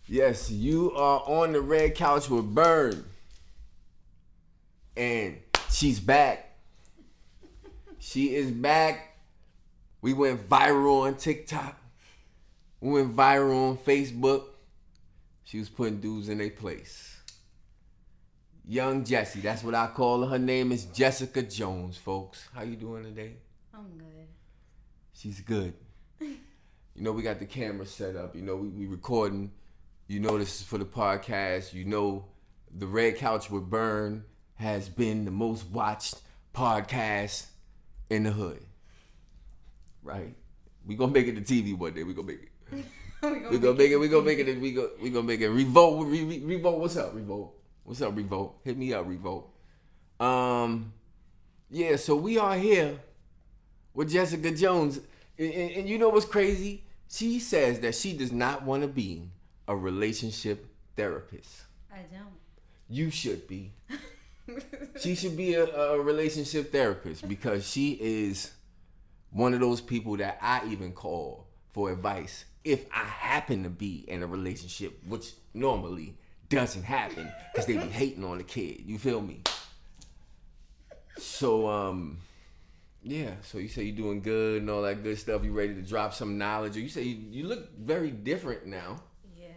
Yes, you are on the red couch with Bird. And she's back. She is back. We went viral on TikTok. We went viral on Facebook. She was putting dudes in their place. Young Jessie, that's what I call her. Her name is Jessica Jones, folks. How you doing today? I'm good. She's good. You know, we got the camera set up. You know, we recording. You know, this is for the podcast. You know, the Red Couch with Burn has been the most watched podcast in the hood. Right? We gonna make it to TV one day. We gonna make it. We gonna make it. We gonna make it. We gonna make it. Revolt. Revolt. What's up, Revolt? What's up, Revolt? Hit me up, Revolt. Yeah. So we are here with Jessica Jones, and you know what's crazy? She says that she does not want to be a relationship therapist. I don't. You should be. She should be a relationship therapist because she is one of those people that I even call for advice if I happen to be in a relationship, which normally doesn't happen because they be hating on the kid. You feel me? So, yeah. So you say you're doing good and all that good stuff. You ready to drop some knowledge? Or you say you look very different now. Yeah.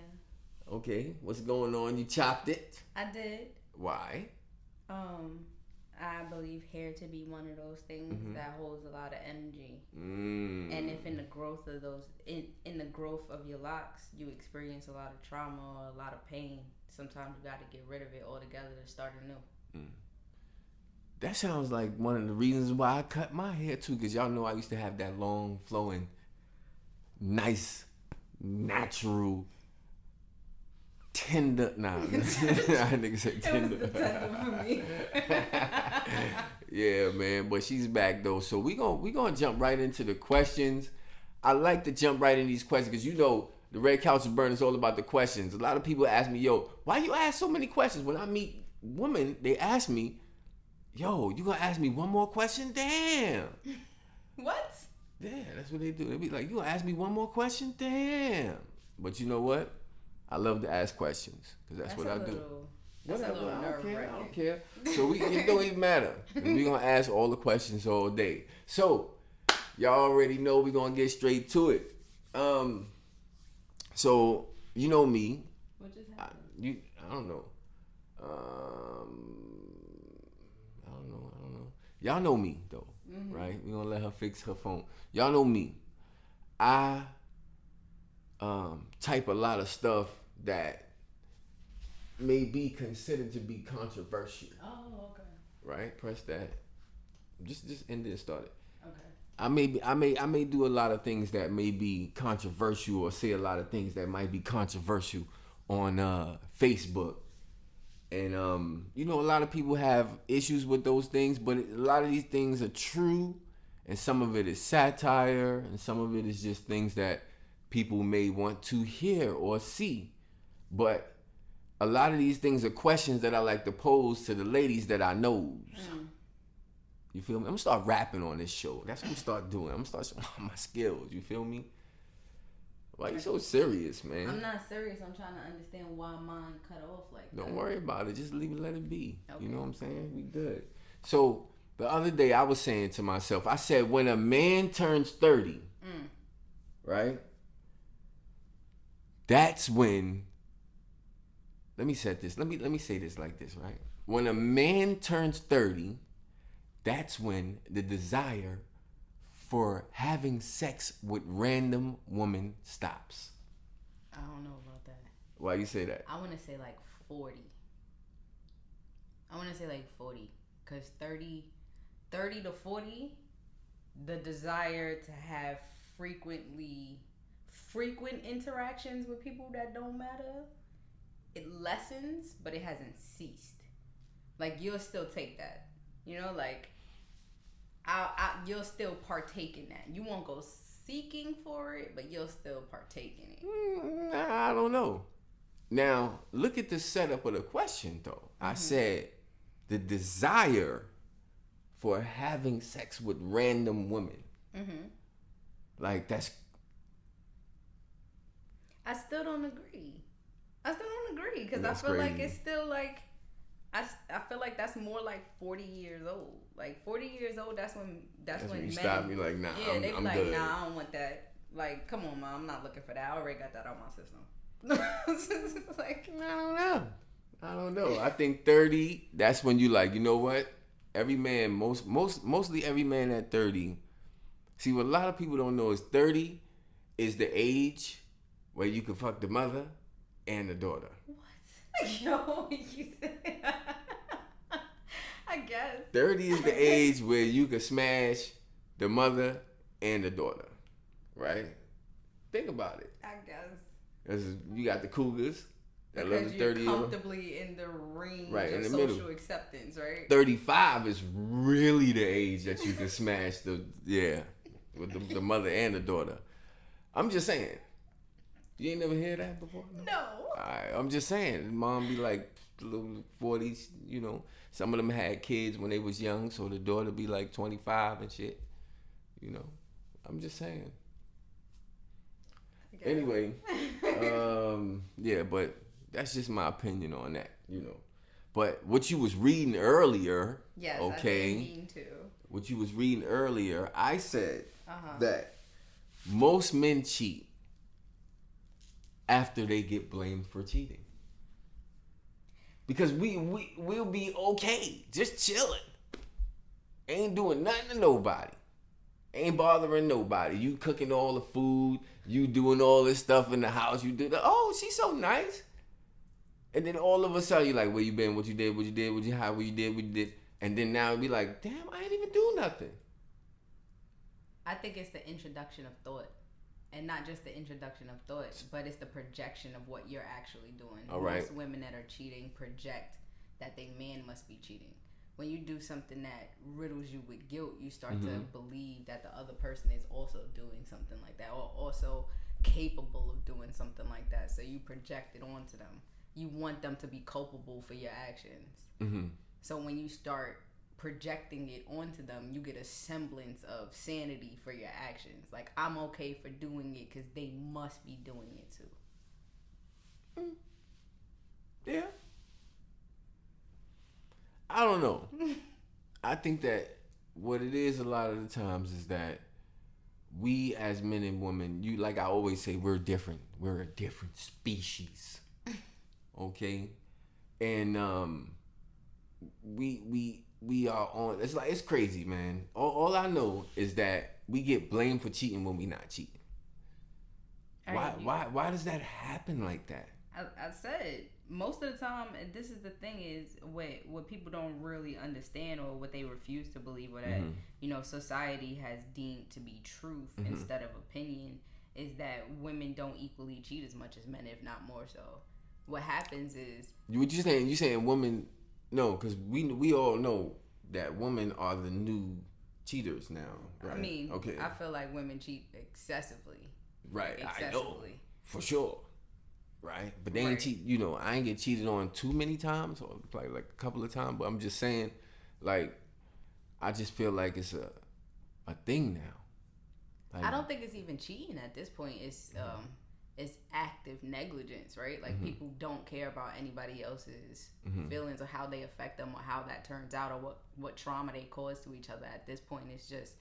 Okay. What's going on? You chopped it. I did. Why? I believe hair to be one of those things that holds a lot of energy. And if in the growth of those, in the growth of your locks, you experience a lot of trauma or a lot of pain, sometimes you got to get rid of it altogether to start anew. That sounds like one of the reasons why I cut my hair too, because y'all know I used to have that long, flowing, nice, natural, tender. Nah, nigga say tender. It was the tender for me. Yeah, man. But she's back though, so we gonna jump right into the questions. I like to jump right in these questions because you know the Red Couch and Burn is all about the questions. A lot of people ask me, "Yo, why you ask so many questions?" When I meet women, they ask me, "Yo, you gonna ask me one more question?" Damn. What? Yeah, that's what they do. They be like, "You gonna ask me one more question?" Damn. But you know what? I love to ask questions because that's what I do. Whatever, I don't care. So it don't even matter. We gonna ask all the questions all day. So y'all already know we gonna get straight to it. So you know me. What just happened? I don't know. I don't know. Y'all know me though, right? We gonna let her fix her phone. Y'all know me. I type a lot of stuff that may be considered to be controversial. Oh, okay. Right? Press that. Just end it and start it. Okay. I may do a lot of things that may be controversial or say a lot of things that might be controversial on Facebook. And you know, a lot of people have issues with those things, but a lot of these things are true, and some of it is satire, and some of it is just things that people may want to hear or see. But a lot of these things are questions that I like to pose to the ladies that I knows. You feel me? I'm gonna start rapping on this show. That's what I'm gonna start doing. I'm gonna start showing my skills. You feel me? Why you so serious, man? I'm not serious. I'm trying to understand why mine cut off like that. Don't worry about it. Just leave it, let it be. Okay. You know what I'm saying? We good. So the other day I was saying to myself, I said, when a man turns 30, right? That's when. Let me set this. Let me say this like this, right? When a man turns 30, that's when the desire for having sex with random women stops. I don't know about that. Why you say that? I want to say like 40. I want to say like 40. Because 30 to 40, the desire to have frequent interactions with people that don't matter, it lessens, but it hasn't ceased. Like, you'll still take that. You know, like, you'll still partake in that. You won't go seeking for it, but you'll still partake in it. I don't know. Now, look at the setup of the question, though. I said the desire for having sex with random women. Like, that's... I still don't agree. agree because I That's feel like crazy. it's still like I feel like that's more like 40 years old. Like 40 years old, that's when when you men stop. You're like, nah, yeah, they be I'm like, good. nah, I don't want that. Like, come on, mom, I'm not looking for that. I already got that out my system. It's like, I don't know. I think 30. That's when you like. You know what? Every man, mostly every man at 30. See, what a lot of people don't know is 30 is the age where you can fuck the mother and the daughter. what? Yo, you said. I guess. 30 is the age where you can smash the mother and the daughter. Right? Think about it. I guess. 'Cause you got the cougars. That Because little you're 30 comfortably in the range Right, of in the social middle. acceptance, right? 35 is really the age that you can smash with the mother and the daughter. I'm just saying. You ain't never heard that before? No. I'm just saying. Mom be like little 40s, you know. Some of them had kids when they was young, so the daughter be like 25 and shit. You know. I'm just saying. Okay. Anyway, yeah, but that's just my opinion on that, you know. But what you was reading earlier, Yes, okay, I didn't mean to. what you was reading earlier, I said Uh-huh. that most men cheat after they get blamed for cheating. Because we'll be okay, just chilling. Ain't doing nothing to nobody. Ain't bothering nobody. You cooking all the food. You doing all this stuff in the house. You did. Oh, she's so nice. And then all of a sudden you're like, where you been? What you did? What you did? What you how? What you did? What you did? And then now it'd be like, damn, I ain't even do nothing. I think it's the introduction of thought. And not just the introduction of thought, but it's the projection of what you're actually doing. All right. Most women that are cheating project that their man must be cheating. When you do something that riddles you with guilt, you start to believe that the other person is also doing something like that or also capable of doing something like that. So you project it onto them. You want them to be culpable for your actions. Mm-hmm. So when you start projecting it onto them, you get a semblance of sanity for your actions. Like, I'm okay for doing it because they must be doing it too. Yeah. I don't know. I think that what it is a lot of the times is that we as men and women, you like I always say, we're different. We're a different species. Okay? And we are on it's crazy, man. All I know is that we get blamed for cheating when we not cheating. Why does that happen like that? I said most of the time, and this is the thing is what people don't really understand or what they refuse to believe or that society has deemed to be truth instead of opinion is that women don't equally cheat as much as men, if not more so. What happens is what you saying? You saying women? No, because we all know that women are the new cheaters now. Right? I mean, okay. I feel like women cheat excessively. Right, Excessively. I know for sure. Right, but they ain't Right. cheat. You know, I ain't get cheated on too many times, or like a couple of times. But I'm just saying, like, I just feel like it's a thing now. Like, I don't think it's even cheating at this point. It's active negligence, right? Like people don't care about anybody else's feelings or how they affect them or how that turns out or what trauma they cause to each other. At this point, it's just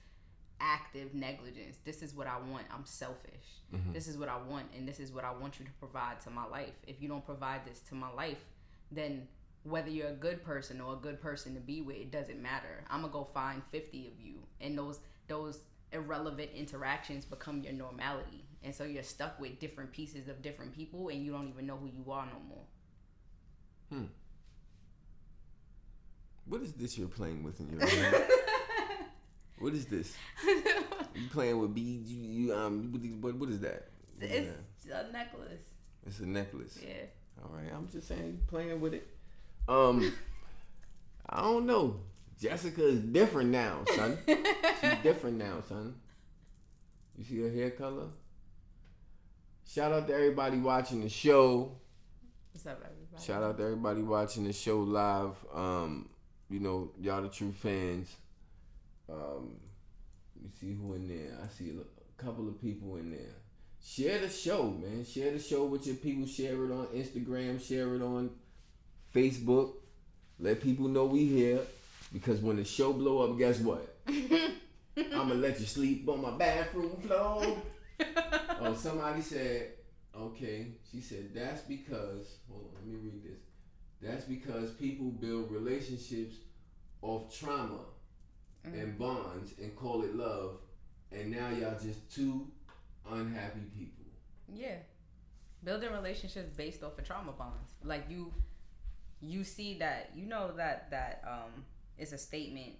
active negligence. This is what I want. I'm selfish. This is what I want, and this is what I want you to provide to my life. If you don't provide this to my life, then whether you're a good person or a good person to be with, it doesn't matter. I'm gonna go find 50 of you, and those irrelevant interactions become your normality, and so you're stuck with different pieces of different people, and you don't even know who you are no more. What is this you're playing with in your hand? What is this? You playing with beads? What is that? It's a necklace. It's a necklace. Yeah. All right, I'm just saying, you playing with it. I don't know. Jessica is different now, son. She's different now, son. You see her hair color? Shout out to everybody watching the show. What's up, everybody? Shout out to everybody watching the show live. Y'all the true fans. You see who in there? I see a couple of people in there. share the show, man. Share the show with your people. Share it on Instagram. Share it on Facebook. Let people know we here. Because when the show blow up, guess what? I'ma let you sleep on my bathroom floor. Oh, somebody said, okay. She said, that's because, hold on, let me read this. That's because people build relationships off trauma and bonds and call it love. And now y'all just two unhappy people. Yeah. Building relationships based off of trauma bonds. Like you see that, you know that it's a statement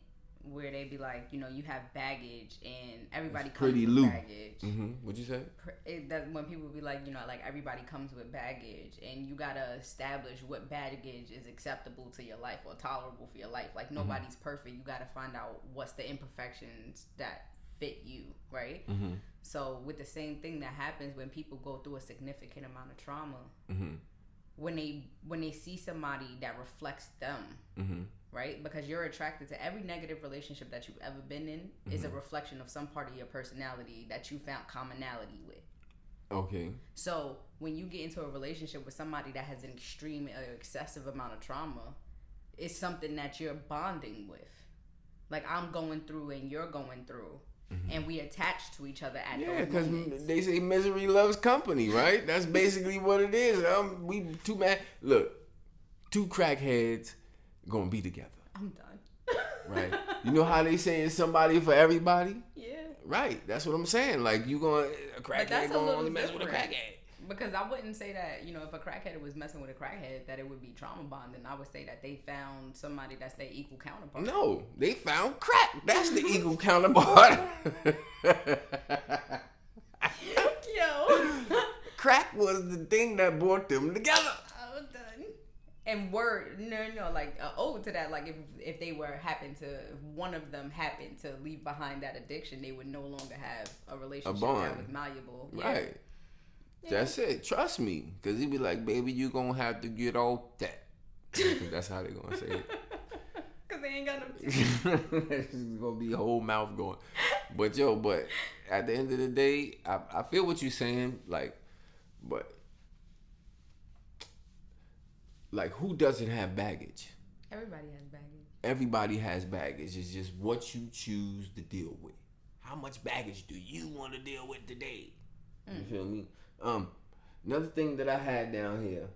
where they be like, you know, you have baggage and everybody comes with loop. baggage. What'd you say? That when people be like, you know, like everybody comes with baggage and you gotta establish what baggage is acceptable to your life or tolerable for your life. Like nobody's perfect. You gotta find out what's the imperfections that fit you, right? So with the same thing that happens when people go through a significant amount of trauma, when they see somebody that reflects them, right? Because you're attracted to every negative relationship that you've ever been in is a reflection of some part of your personality that you found commonality with. Okay. So when you get into a relationship with somebody that has an extreme or excessive amount of trauma, it's something that you're bonding with. Like I'm going through and you're going through. And we attach to each other at those because moments. they say misery loves company, right? That's basically what it is. We two man. Look, two crackheads gonna be together. I'm done. Right? You know how they say it's somebody for everybody? Yeah. Right. That's what I'm saying. Like you gonna a crackhead gonna only mess with a different. crackhead. Because I wouldn't say that, you know, if a crackhead was messing with a crackhead, that it would be trauma bonding. I would say that they found somebody that's their equal counterpart. No, they found crack. That's the equal counterpart. Yo. Crack was the thing that brought them together. I'm done. And like ode to that, like if they were if one of them happened to leave behind that addiction, they would no longer have a relationship that was malleable. Right. Yeah. That's it. Trust me. Because he'd be like, baby, you going to have to get off that. That's how they going to say it. Because they ain't got no teeth. It's going to be a whole mouth going. But at the end of the day, I feel what you're saying. But who doesn't have baggage? Everybody has baggage. Everybody has baggage. It's just what you choose to deal with. How much baggage do you want to deal with today? You feel me? Another thing that I had down here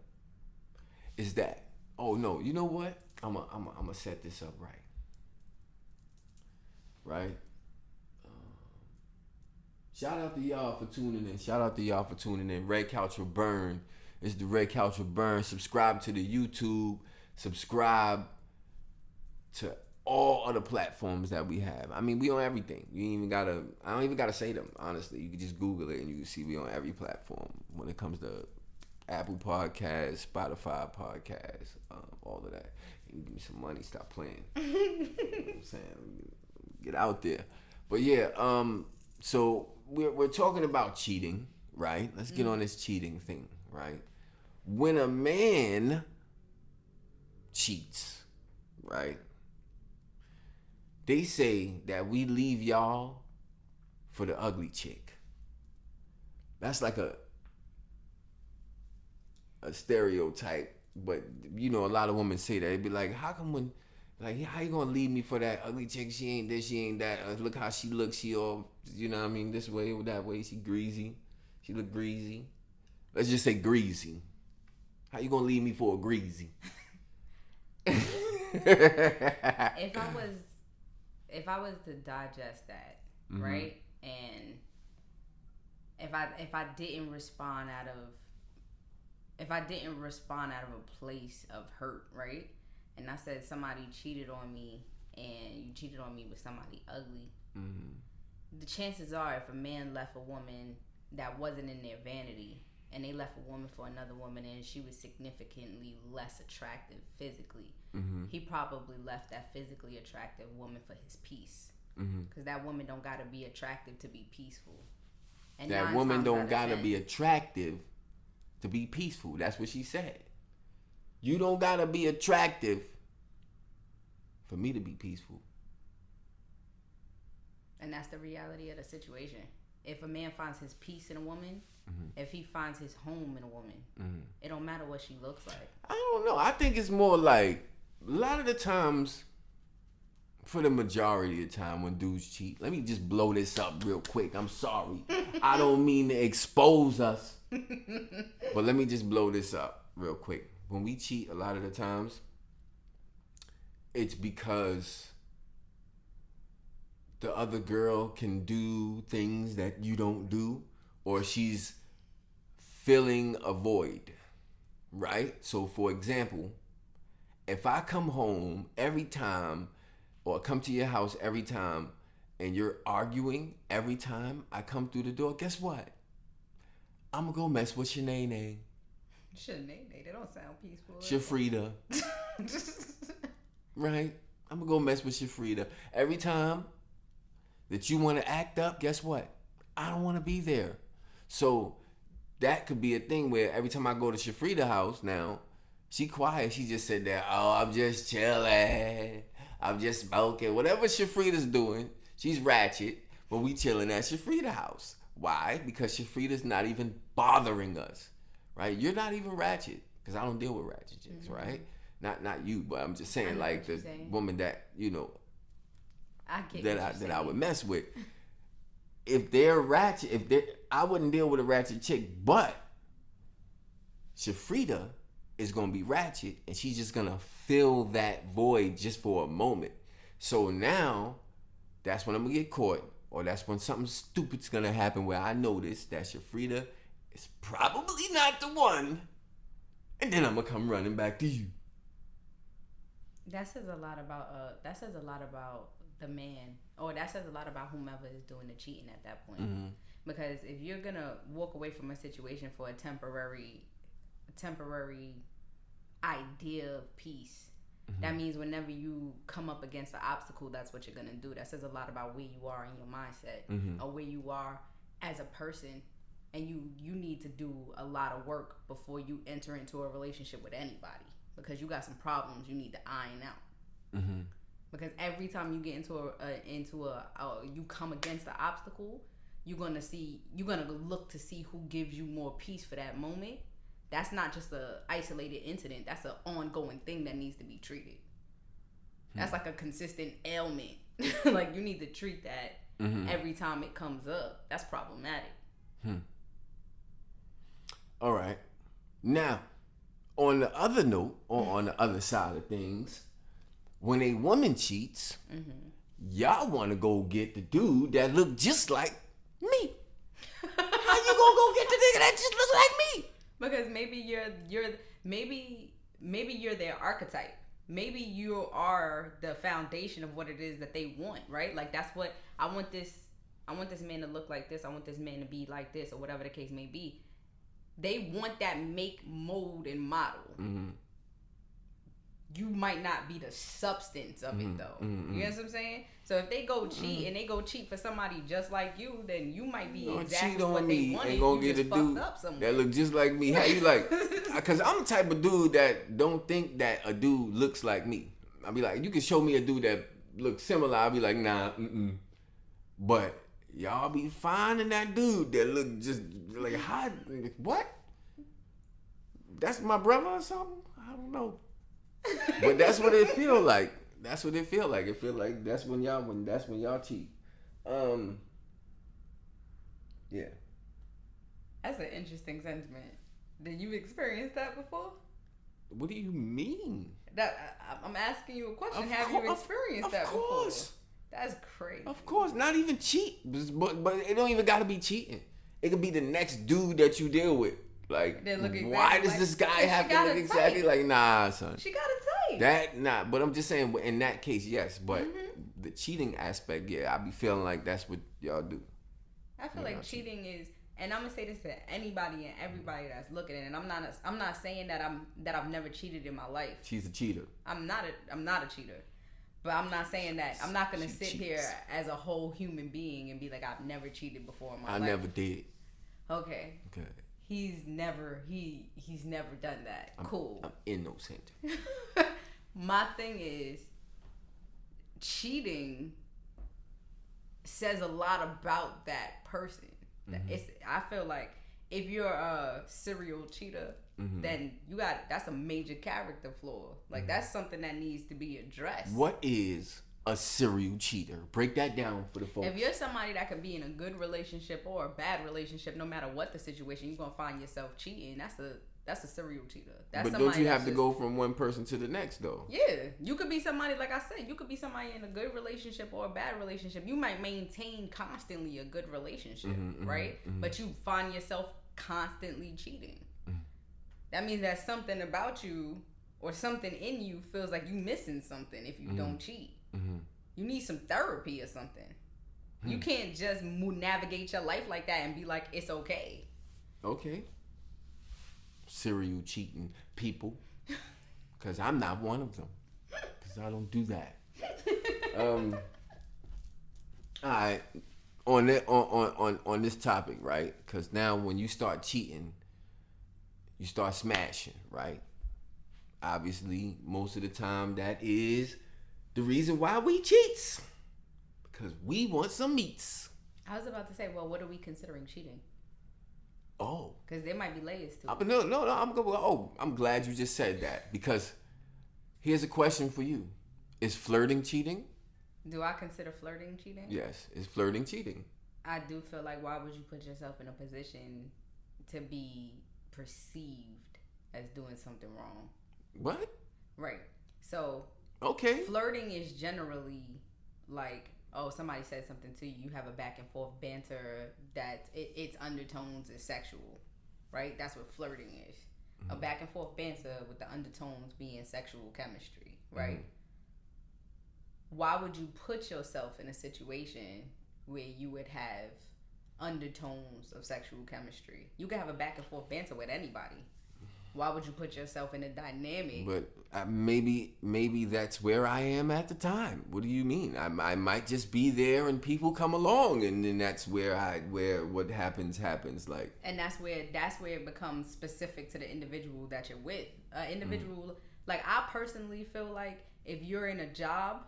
is that, oh no, you know what? I'm gonna set this up right. Right? Shout out to y'all for tuning in. Red Couch will Burn. It's the Red Couch will Burn. Subscribe to the YouTube. Subscribe to all other platforms that we have. I mean, we on everything. I don't even gotta say them, honestly. You can just Google it and you can see we on every platform when it comes to Apple Podcasts, Spotify Podcasts, all of that. You give me some money, stop playing. You know what I'm saying? Get out there. But yeah, so we're talking about cheating, right? Let's get on this cheating thing, right? When a man cheats, right? They say that we leave y'all for the ugly chick. That's like a stereotype, but you know a lot of women say that. They'd be like, how you gonna leave me for that ugly chick? She ain't this, she ain't that. Look how she looks, she all, you know what I mean, this way or that way. She greasy. She look greasy. Let's just say greasy. How you gonna leave me for a greasy? If I was to digest that, right, and if I didn't respond out of a place of hurt, right, and I said somebody cheated on me and you cheated on me with somebody ugly, the chances are if a man left a woman that wasn't in their vanity and they left a woman for another woman and she was significantly less attractive physically, he probably left that physically attractive woman for his peace. Because that woman don't gotta be attractive to be peaceful. And that woman don't gotta be attractive to be peaceful. That's what she said. You don't gotta be attractive for me to be peaceful. And that's the reality of the situation. if a man finds his peace in a woman, if he finds his home in a woman, it don't matter what she looks like. I don't know. I think it's more like a lot of the times, for the majority of the time when dudes cheat. Let me just blow this up real quick. I'm sorry. I don't mean to expose us. But let me just blow this up real quick. When we cheat, a lot of the times, it's because the other girl can do things that you don't do, or she's filling a void, right? So for example, if I come home every time, or come to your house every time, and you're arguing every time I come through the door, guess what? I'm gonna go mess with Shanae. Shanae, they don't sound peaceful. Shafrida. Right? I'm gonna go mess with Shafrida. Every time that you wanna act up, guess what? I don't wanna be there. So that could be a thing where every time I go to Shafrida's house now, she quiet. She just said that, oh, I'm just chilling. I'm just smoking. Whatever Shafrida's doing, she's ratchet, but we chilling at Shafrida's house. Why? Because Shafrida's not even bothering us, right? You're not even ratchet, because I don't deal with ratchet chicks, right? Not you, but I'm just saying, like, the woman that, you know, that I would mess with. If they're ratchet, I wouldn't deal with a ratchet chick, but Shafrida is gonna be ratchet, and she's just gonna fill that void just for a moment. So now, that's when I'm gonna get caught, or that's when something stupid's gonna happen where I notice that Shafrida is probably not the one, and then I'm gonna come running back to you. That says a lot about the man, or that says a lot about whomever is doing the cheating at that point. Because if you're gonna walk away from a situation for a temporary idea of peace, that means whenever you come up against an obstacle, that's what you're gonna do. That says a lot about where you are in your mindset, or where you are as a person, and you need to do a lot of work before you enter into a relationship with anybody, because you got some problems you need to iron out. Because every time you get you come against the obstacle, you're gonna look to see who gives you more peace for that moment. That's not just a isolated incident. That's an ongoing thing that needs to be treated. That's like a consistent ailment. Like, you need to treat that every time it comes up. That's problematic. All right. Now, on the other note, or on the other side of things, when a woman cheats, y'all want to go get the dude that look just like me. How you gonna go get the nigga that just look like me? Because maybe you're their archetype. Maybe you are the foundation of what it is that they want, right? Like, that's what I want this man to look like this. I want this man to be like this, or whatever the case may be. They want that make, mold, and model. You might not be the substance of it, though. You know what I'm saying? So if they go cheat and they go cheat for somebody just like you, then you might be exactly what they wanted. And gonna get a dude that look just like me. How you like? Because I'm the type of dude that don't think that a dude looks like me. I'll be like, you can show me a dude that looks similar. I'll be like, nah, But y'all be finding that dude that look just like, how? What? That's my brother or something? I don't know. But that's what it feel like. That's what it feel like. It feel like that's when y'all cheat. Yeah. That's an interesting sentiment. Did you experience that before? What do you mean? I'm asking you a question. Have you experienced that before? Of course. That's crazy. Of course, not even cheat, but it don't even gotta be cheating. It could be the next dude that you deal with. Like, why does this guy have to look exactly like? Nah, son. She got a type. But I'm just saying, in that case, yes. But the cheating aspect, yeah, I be feeling like that's what y'all do. I feel like cheating is, and I'm gonna say this to anybody and everybody that's looking at it. And I'm not saying that I've never cheated in my life. She's a cheater. I'm not a cheater. But I'm not saying that. I'm not gonna sit here as a whole human being and be like, I've never cheated before in my life. I never did. Okay. He's never done that. Cool. I'm innocent. My thing is, cheating says a lot about that person. I feel like if you're a serial cheater, then that's a major character flaw. Like that's something that needs to be addressed. What is a serial cheater? Break that down for the folks. If you're somebody that could be in a good relationship or a bad relationship, no matter what the situation, you're gonna find yourself cheating. That's a serial cheater. That's but don't you have to go from one person to the next though? Yeah, you could be somebody, like I said, you could be somebody in a good relationship or a bad relationship. You might maintain constantly a good relationship, right? But you find yourself constantly cheating. That means that something about you or something in you feels like you missing something if you don't cheat. You need some therapy or something. You can't just navigate your life like that and be like, it's okay. Okay. Serial cheating people. Because I'm not one of them. Because I don't do that. All right. On this topic, right? Because now when you start cheating, you start smashing, right? Obviously, most of the time that is the reason why we cheats. Because we want some meats. I was about to say, well, what are we considering cheating? Oh. Because there might be layers to it. No, I'm glad you just said that. Because here's a question for you. Is flirting cheating? Do I consider flirting cheating? Yes. Is flirting cheating? I do feel like, why would you put yourself in a position to be perceived as doing something wrong? What? Right. So, okay. Flirting is generally like, oh, somebody said something to you, you have a back and forth banter that its undertones is sexual, right? That's what flirting is. A back and forth banter with the undertones being sexual chemistry, right? Why would you put yourself in a situation where you would have undertones of sexual chemistry? You can have a back and forth banter with anybody. Why would you put yourself in a dynamic? But maybe that's where I am at the time. What do you mean? I might just be there and people come along, and then that's where what happens. Like, and that's where it becomes specific to the individual that you're with. Like I personally feel like if you're in a job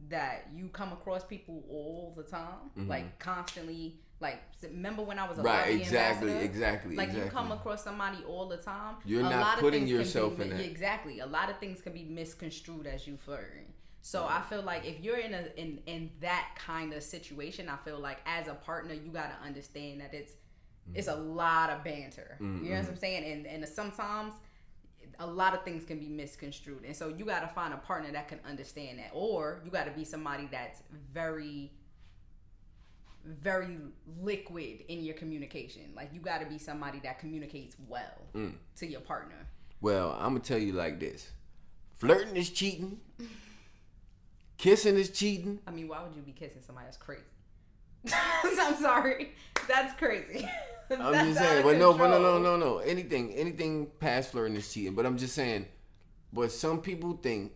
that you come across people all the time, like constantly. Like, remember when I was a lobby ambassador? Exactly. Like, you come across somebody all the time. You're not putting yourself in that. Exactly. A lot of things can be misconstrued as you flirting. So I feel like if you're in that kind of situation, I feel like as a partner, you got to understand that it's a lot of banter. You know what I'm saying? And sometimes a lot of things can be misconstrued. And so you got to find a partner that can understand that. Or you got to be somebody that's very liquid in your communication. Like, you got to be somebody that communicates well to your partner. Well, I'm going to tell you like this. Flirting is cheating. Kissing is cheating. I mean, why would you be kissing somebody? That's crazy. I'm sorry. That's crazy. I'm just saying. But no. Anything past flirting is cheating. But I'm just saying, but some people think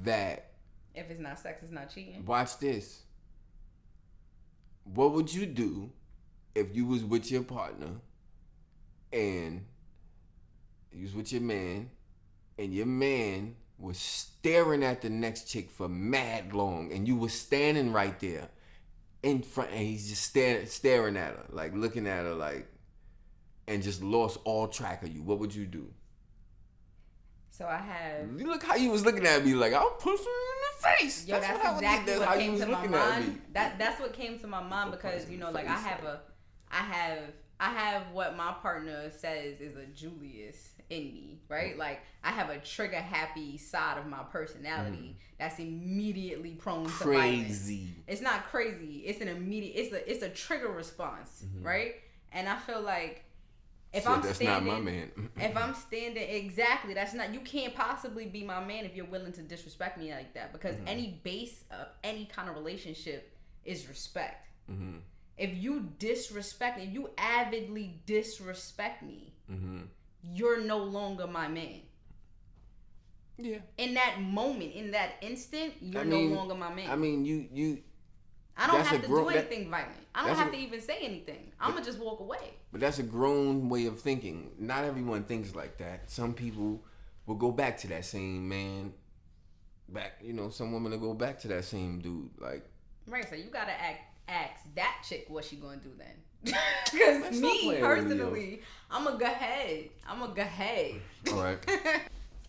that if it's not sex, it's not cheating. Watch this. What would you do if you was with your partner and you was with your man and your man was staring at the next chick for mad long and you was standing right there in front and he's just staring at her, like looking at her like, and just lost all track of you? What would you do? So I have... Look how you was looking at me like, I'll push her in the face. Yo, that's exactly what came to my mind. That's what came to my mind because, you know, like I have what my partner says is a Julius in me, right? Like I have a trigger happy side of my personality that's immediately prone to violence. It's not crazy. It's an immediate, it's a trigger response, right? And I feel like if I'm standing, that's not my man. If I'm standing, exactly, that's not. You can't possibly be my man if you're willing to disrespect me like that. Because any base of any kind of relationship is respect. If you disrespect me, if you avidly disrespect me, you're no longer my man. Yeah. In that moment, in that instant, you're no longer my man. I mean, you. I don't have to do anything violent. I don't have to even say anything. I'm going to just walk away. But that's a grown way of thinking. Not everyone thinks like that. Some people will go back to that same man. Some women will go back to that same dude. Like, right, so you got to ask that chick what she gonna do then. Because me personally, I'm a go ahead. All right.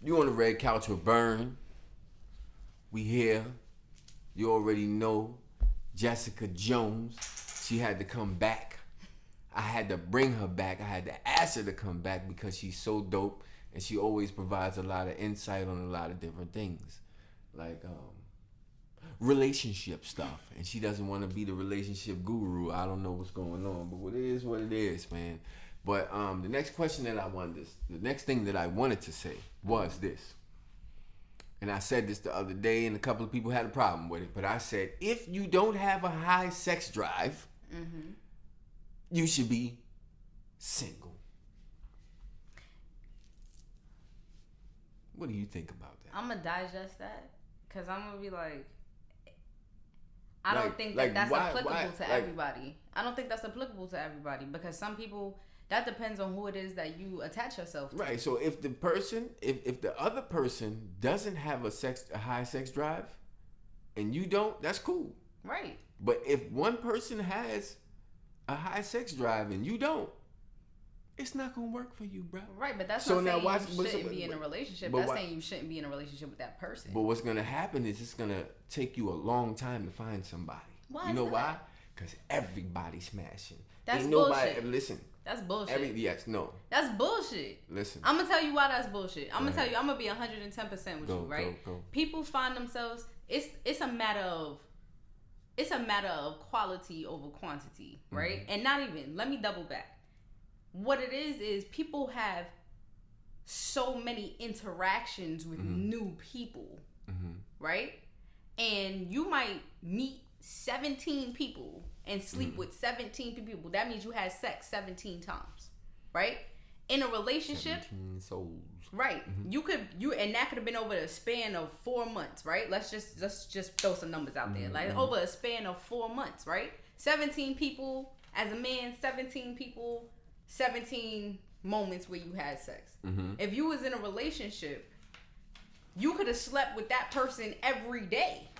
You on the red couch with Burn. We here. You already know Jessica Jones. She had to come back. I had to bring her back. I had to ask her to come back because she's so dope and she always provides a lot of insight on a lot of different things. Like relationship stuff. And she doesn't want to be the relationship guru. I don't know what's going on, but it is what it is, man. But the next thing that I wanted to say was this. And I said this the other day, and a couple of people had a problem with it. But I said, if you don't have a high sex drive, you should be single. What do you think about that? I'm going to digest that because I'm going to be like, I don't think that's applicable to everybody. I don't think that's applicable to everybody because some people, that depends on who it is that you attach yourself to. Right. So if the person, if the other person doesn't have a high sex drive and you don't, that's cool. Right. But if one person has a high sex drive and you don't, it's not gonna work for you, bro. Right, but that's not saying you shouldn't be in a relationship. That's saying you shouldn't be in a relationship with that person. But what's gonna happen is it's gonna take you a long time to find somebody. Why? You know why? Because everybody's smashing. That's Ain't bullshit. Nobody, listen. That's bullshit. That's bullshit. Listen. I'm gonna tell you why that's bullshit. I'm gonna tell you. I'm gonna be 110% with you, right? Go. People find themselves. It's a matter of quality over quantity, right? Mm-hmm. And not even. Let me double back. What it is people have so many interactions with new people, right? And you might meet 17 people and sleep with 17 people. That means you had sex 17 times, right? In a relationship, 17 souls. Right. And that could have been over a span of 4 months, right? Let's just throw some numbers out there. Like over a span of 4 months, right? 17 people as a man, 17 people, 17 moments where you had sex. If you was in a relationship, you could have slept with that person every day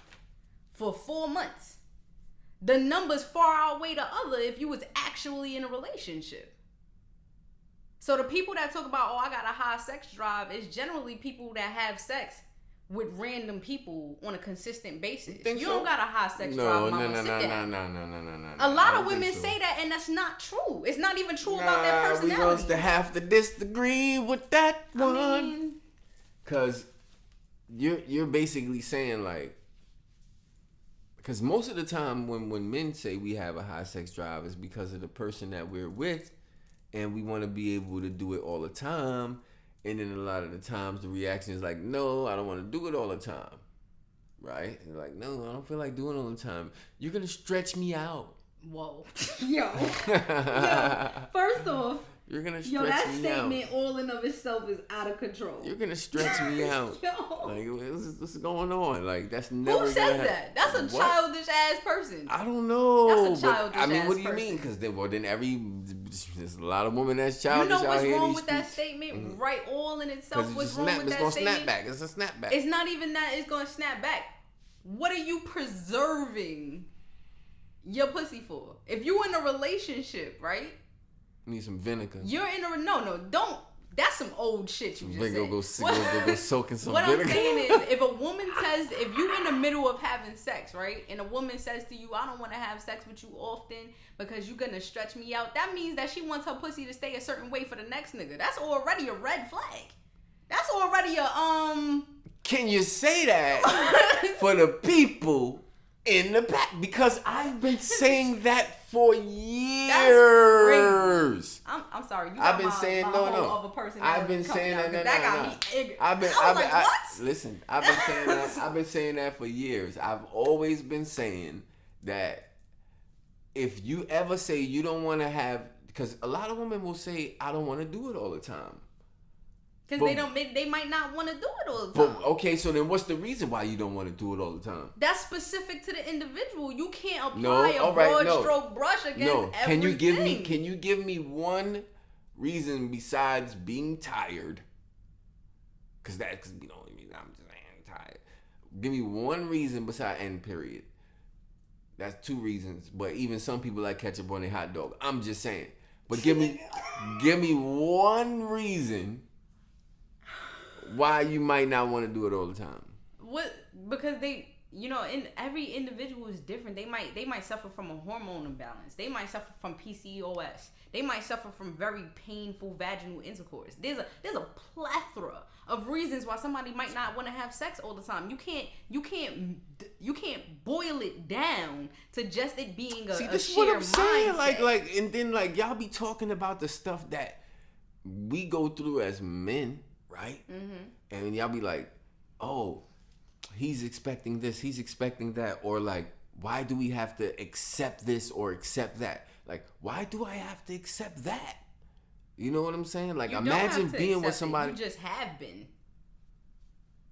for 4 months. The numbers far outweigh the other if you was actually in a relationship. So the people that talk about, I got a high sex drive, is generally people that have sex with random people on a consistent basis. You don't got a high sex drive, mama. No. A lot of women say that, and that's not true. It's not even true about their personality. We're going to have to disagree with that one. Because you're basically saying, like, because most of the time when men say we have a high sex drive, it's because of the person that we're with, and we want to be able to do it all the time. And then a lot of the times the reaction is like, no, I don't want to do it all the time. Right? And like, no, I don't feel like doing it all the time. You're going to stretch me out. Whoa. Yo. First off, you're going to stretch me out. That statement all in of itself is out of control. You're going to stretch me out. Yo. Like, what's going on? Like, that's never Who says that? That's a childish ass person. I don't know. That's a childish ass person. I mean, what do you mean? Because there's a lot of women that's childish out here. You know what's wrong with that statement? Right, all in itself. What's wrong with that statement? It's going to snap back. It's a snapback. It's not even that it's going to snap back. What are you preserving your pussy for? If you in a relationship, right? Need some vinegar. You're in a don't. That's some old shit you just said. Go soak in some what vinegar. I'm saying is, if a woman says, if you in the middle of having sex, right, and a woman says to you, I don't want to have sex with you often because you're gonna stretch me out, that means that she wants her pussy to stay a certain way for the next nigga. That's already a red flag. That's already a Can you say that for the people in the back? Because I've been saying that for years. I'm sorry. You I've been saying no. I've been saying that. That got me angry. Listen, I've been saying that. I've been saying that for years. I've always been saying that if you ever say you don't want to have, because a lot of women will say I don't want to do it all the time. Because they might not want to do it all the time. But, okay, so then what's the reason why you don't want to do it all the time? That's specific to the individual. You can't apply a broad stroke brush against everything. Can you give me one reason besides being tired? Because that's the only reason I'm just tired. Give me one reason besides end period That's 2 reasons. But even some people like ketchup on their hot dog. I'm just saying. But give me one reason why you might not want to do it all the time. What? Because they, in every individual is different. They might suffer from a hormone imbalance. They might suffer from PCOS. They might suffer from very painful vaginal intercourse. There's a plethora of reasons why somebody might not want to have sex all the time. You can't boil it down to just it being a this is sheer what I'm saying. mindset. And then y'all be talking about the stuff that we go through as men, right? Mm-hmm. And y'all be like, oh, he's expecting this, he's expecting that, or like, why do we have to accept this or accept that? Like, why do I have to accept that? You know what I'm saying? Like, imagine being with somebody. You just have been.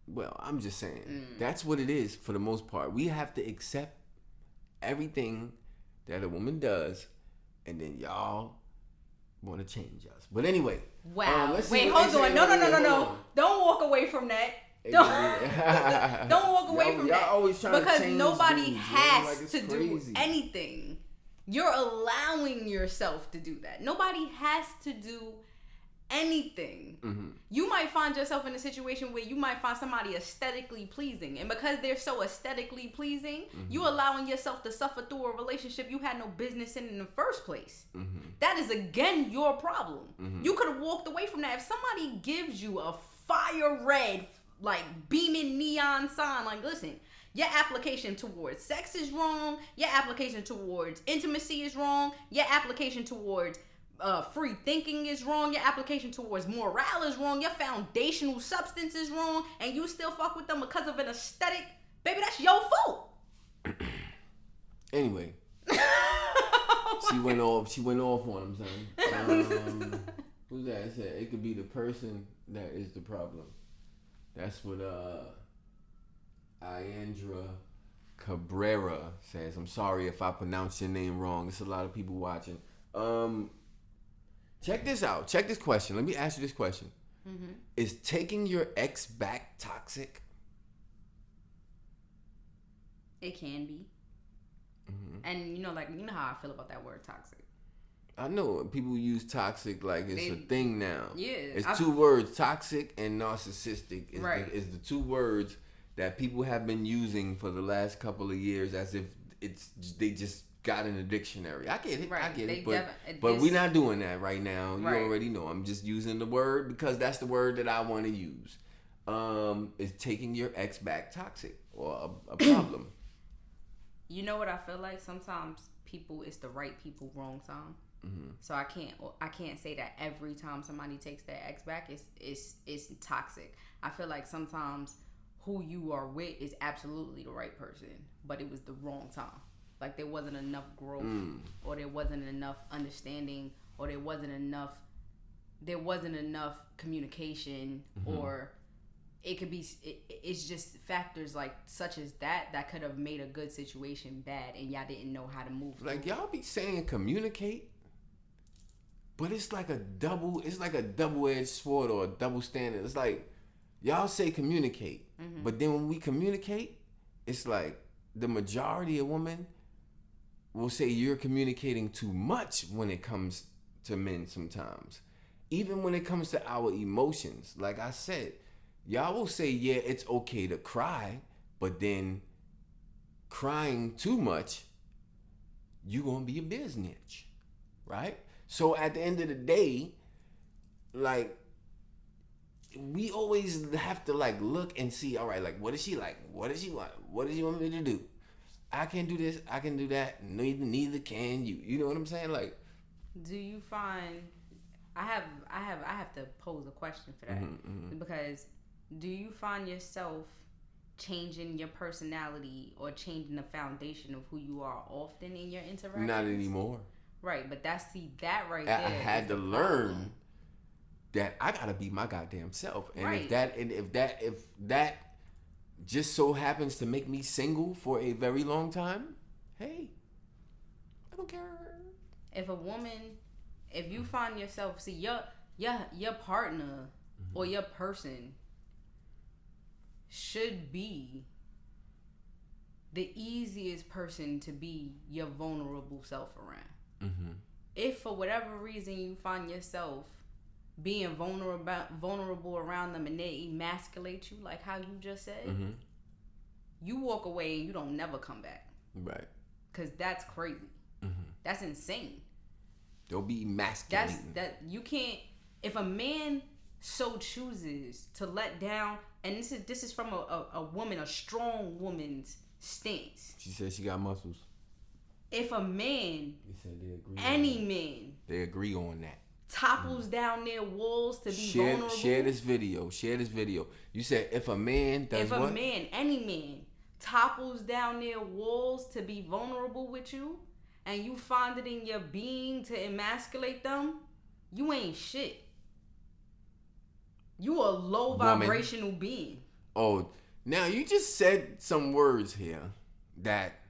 Well, I'm just saying. That's what it is for the most part. We have to accept everything that a woman does, and then y'all want to change us. But anyway. Wow. Wait, hold on. No. Don't walk away from that. Don't walk away from that. Always trying because to change nobody dudes, has to crazy. do anything. You're allowing yourself to do that. Nobody has to do anything. Mm-hmm. You might find yourself in a situation where you might find somebody aesthetically pleasing, and because they're so aesthetically pleasing, you allowing yourself to suffer through a relationship you had no business in the first place. Mm-hmm. That is again your problem. Mm-hmm. You could have walked away from that. If somebody gives you a fire red, like beaming neon sign, like, listen, your application towards sex is wrong. Your application towards intimacy is wrong. Your application towards free thinking is wrong. Your application towards morale is wrong. Your foundational substance is wrong. And you still fuck with them because of an aesthetic. Baby, that's your fault. Anyway. She went off on him, son. Who's that? It said it could be the person that is the problem. That's what Iandra Cabrera says. I'm sorry if I pronounce your name wrong. There's a lot of people watching. Check this out. Check this question. Let me ask you this question. Mm-hmm. Is taking your ex back toxic? It can be. Mm-hmm. And you know how I feel about that word toxic. I know people use toxic like it's a thing now. Yeah. It's 2 words, toxic and narcissistic. Is the 2 words that people have been using for the last couple of years as if they just got in the dictionary. I get it. Right. I get it. But we're not doing that right now. You already know. I'm just using the word because that's the word that I want to use. Is taking your ex back toxic or a problem? You know what I feel like? Sometimes it's the right people, wrong time. Mm-hmm. So I can't say that every time somebody takes their ex back it's toxic. I feel like sometimes who you are with is absolutely the right person, but it was the wrong time. Like there wasn't enough growth, or there wasn't enough understanding, or there wasn't enough communication, or it could be it's just factors like such as that could have made a good situation bad, and y'all didn't know how to move. Like y'all be saying communicate. But it's like a double-edged sword or a double standard. It's like y'all say communicate, but then when we communicate, it's like the majority of women will say you're communicating too much when it comes to men sometimes. Even when it comes to our emotions. Like I said, y'all will say, yeah, it's okay to cry, but then crying too much, you gonna be a bitch, right? So at the end of the day, like, we always have to like look and see, all right, like, what is she like? What does she want? What does she want me to do? I can do this, I can do that. Neither can you. You know what I'm saying? Like, do you find I have to pose a question for that, because do you find yourself changing your personality or changing the foundation of who you are often in your interactions? Not anymore. Right, but that right there. I had to learn that I gotta be my goddamn self, and right. if that just so happens to make me single for a very long time, hey, I don't care. If you find yourself, see your partner or your person should be the easiest person to be your vulnerable self around. If for whatever reason you find yourself being vulnerable around them and they emasculate you, like how you just said, you walk away and you don't never come back. Right. Because that's crazy. That's insane. They'll be emasculating. You can't. If a man so chooses to let down, and this is from a woman, a strong woman's stance. She said she got muscles. If a man, they agree on that, topples down their walls to be vulnerable. Share this video. You said if a man does what? Any man, topples down their walls to be vulnerable with you, and you find it in your being to emasculate them, you ain't shit. You a low vibrational being. Oh, now you just said some words here that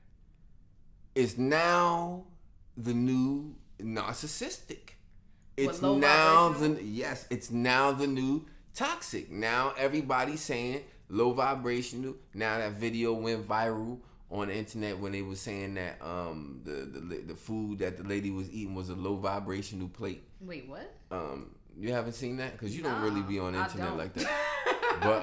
is now the new narcissistic. It's now it's now the new toxic. Now everybody's saying low vibrational. Now that video went viral on the internet when they was saying that the food that the lady was eating was a low vibrational plate. Wait, what? You haven't seen that? Because you don't really be on the internet like that. But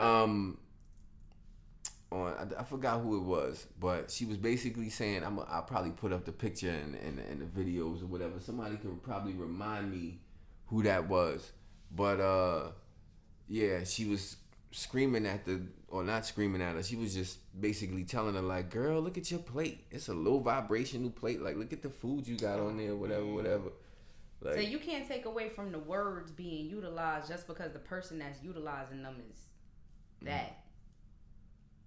I forgot who it was, but she was basically saying, I'll probably put up the picture and the videos or whatever. Somebody could probably remind me who that was. But yeah, she was screaming not screaming at her. She was just basically telling her like, girl, look at your plate. It's a low vibrational plate. Like, look at the food you got on there, whatever. Like, so you can't take away from the words being utilized just because the person that's utilizing them is that.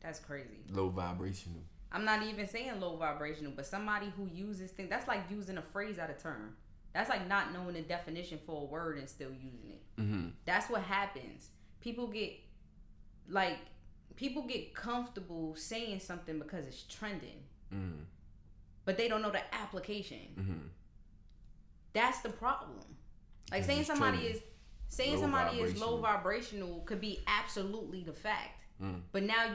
That's crazy. Low vibrational. I'm not even saying low vibrational, but somebody who uses things, that's like using a phrase out of term. That's like not knowing the definition for a word and still using it. That's what happens. People get comfortable saying something because it's trending. But they don't know the application. That's the problem. Like saying somebody is low vibrational could be absolutely the fact. But now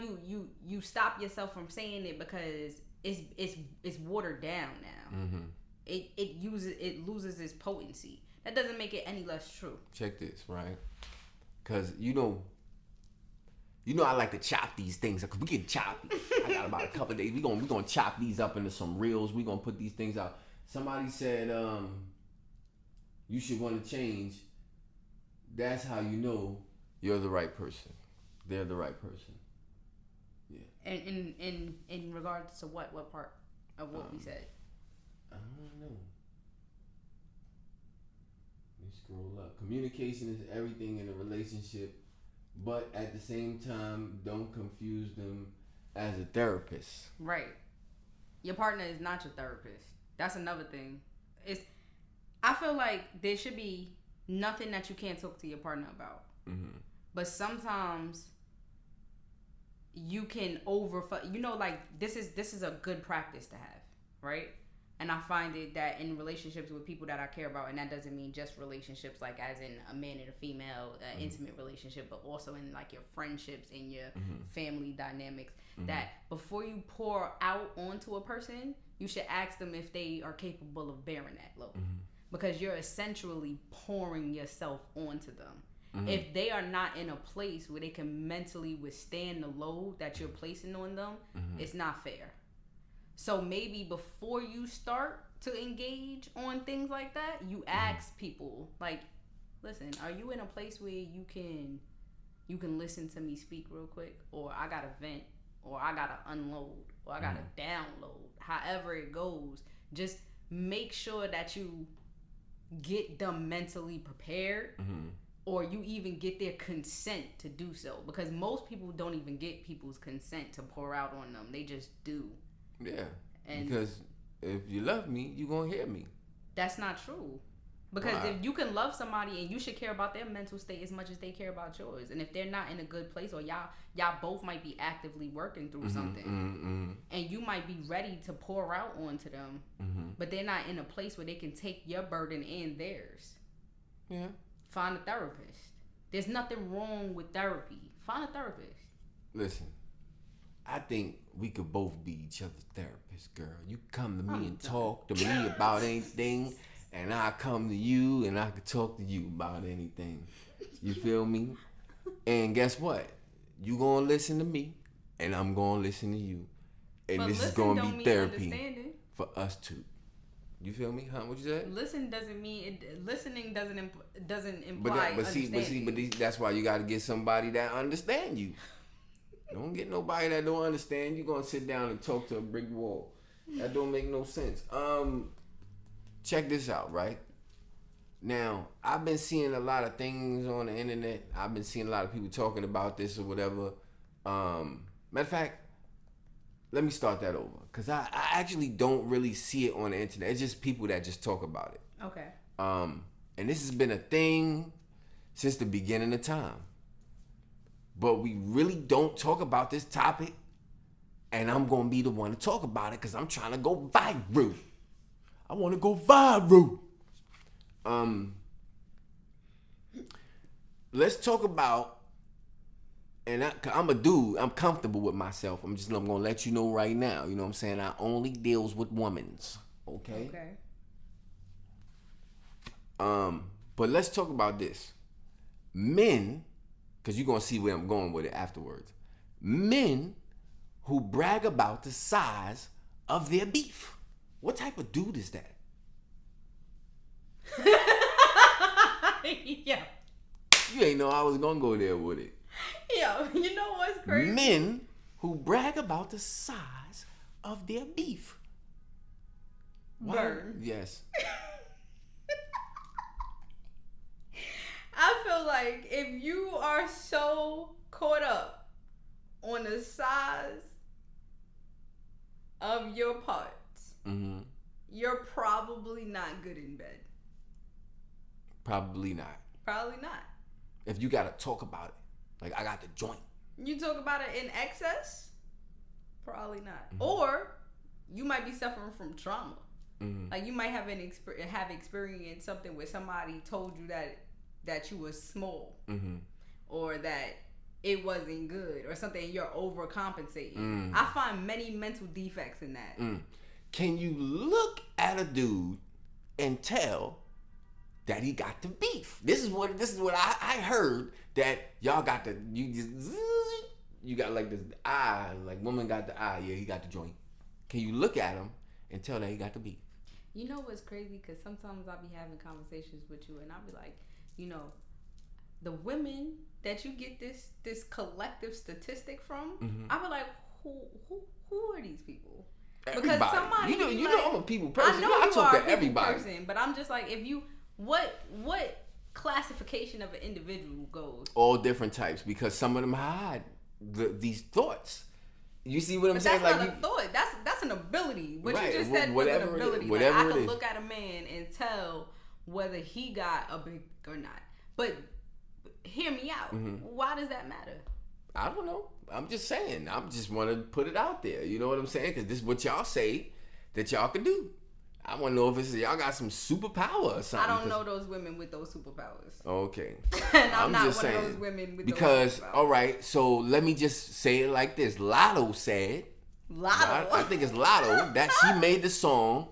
you stop yourself from saying it because it's watered down now. It loses its potency. That doesn't make it any less true. Check this, right? Because you know I like to chop these things because we can chop. I got about a couple of days. We gonna chop these up into some reels. We gonna put these things out. Somebody said you should want to change. That's how you know you're the right person. They're the right person. Yeah. And in regards to what part of what we said? I don't know. Let me scroll up. Communication is everything in a relationship, but at the same time, don't confuse them as a therapist. Right. Your partner is not your therapist. That's another thing. I feel like there should be nothing that you can't talk to your partner about. But sometimes you can like this is a good practice to have, right? And I find it that in relationships with people that I care about, and that doesn't mean just relationships like as in a man and a female intimate relationship, but also in like your friendships and your family dynamics, that before you pour out onto a person, you should ask them if they are capable of bearing that load. Because you're essentially pouring yourself onto them. If they are not in a place where they can mentally withstand the load that you're placing on them, it's not fair. So maybe before you start to engage on things like that, you ask people like, listen, are you in a place where you can listen to me speak real quick, or I gotta vent, or I gotta unload, or I gotta download, however it goes. Just make sure that you get them mentally prepared, or you even get their consent to do so, because most people don't even get people's consent to pour out on them. They just do. Yeah. Because if you love me, you gonna hear me. That's not true. Because if you can love somebody and you should care about their mental state as much as they care about yours, and if they're not in a good place, or y'all both might be actively working through something, and you might be ready to pour out onto them, but they're not in a place where they can take your burden and theirs. Yeah. Find a therapist. There's nothing wrong with therapy. Find a therapist. Listen, I think we could both be each other's therapist, girl. You come to me and talk to me about anything, and I come to you and I could talk to you about anything. You feel me? And guess what? You gonna listen to me, and I'm gonna listen to you, and But this is listen gonna don't be mean therapy understanding. for us two. You feel me? Huh? What you said? Listen doesn't mean listening doesn't imply But that's why you got to get somebody that understand you. Don't get nobody that don't understand you. Gonna sit down and talk to a brick wall. That don't make no sense. Check this out, right? Now, I've been seeing a lot of things on the internet. I've been seeing a lot of people talking about this or whatever. Matter of fact, let me start that over. Because I actually don't really see it on the internet. It's just people that just talk about it. Okay. And this has been a thing since the beginning of time. But we really don't talk about this topic. And I'm going to be the one to talk about it because I'm trying to go viral. I want to go viral. Let's talk about, and I'm a dude, I'm comfortable with myself. I'm going to let you know right now. You know what I'm saying? I only deals with womans. Okay? But let's talk about this. Men, because you're going to see where I'm going with it afterwards. Men who brag about the size of their beef. What type of dude is that? Yeah. You ain't know I was going to go there with it. Yo, you know what's crazy? Men who brag about the size of their beef. Burn. Yes. I feel like if you are so caught up on the size of your parts, you're probably not good in bed. Probably not. Probably not. If you got to talk about it, like I got the joint. You talk about it in excess, probably not. Or you might be suffering from trauma. Like you might have experienced something where somebody told you that you was small, or that it wasn't good, or something you're overcompensating. I find many mental defects in that. Can you look at a dude and tell that he got the beef? This is what I heard, that y'all got you got like this eye, like woman got the eye. Yeah, he got the joint. Can you look at him and tell that he got the beef? You know what's crazy? Because sometimes I'll be having conversations with you, and I'll be like, you know, the women that you get this collective statistic from, I'll be like, who are these people? Everybody. Because somebody, you know I'm a people person. I know I you talk are to a people everybody. person, but I'm just like, if you what classification of an individual goes? All different types, because some of them hide these thoughts. You see what I'm saying? That's like not a thought. That's an ability. What right, you just said was an ability. Like, I can look at a man and tell whether he got a big or not. But hear me out. Why does that matter? I don't know. I'm just saying. I just want to put it out there. You know what I'm saying? Because this is what y'all say that y'all can do. I want to know if it's y'all got some superpower or something. I don't know those women with those superpowers. Okay. And I'm not just one saying, of those women with because, those superpowers. all right, so let me just say it like this. Lotto said, Lotto. I think it's Lotto, that she made the song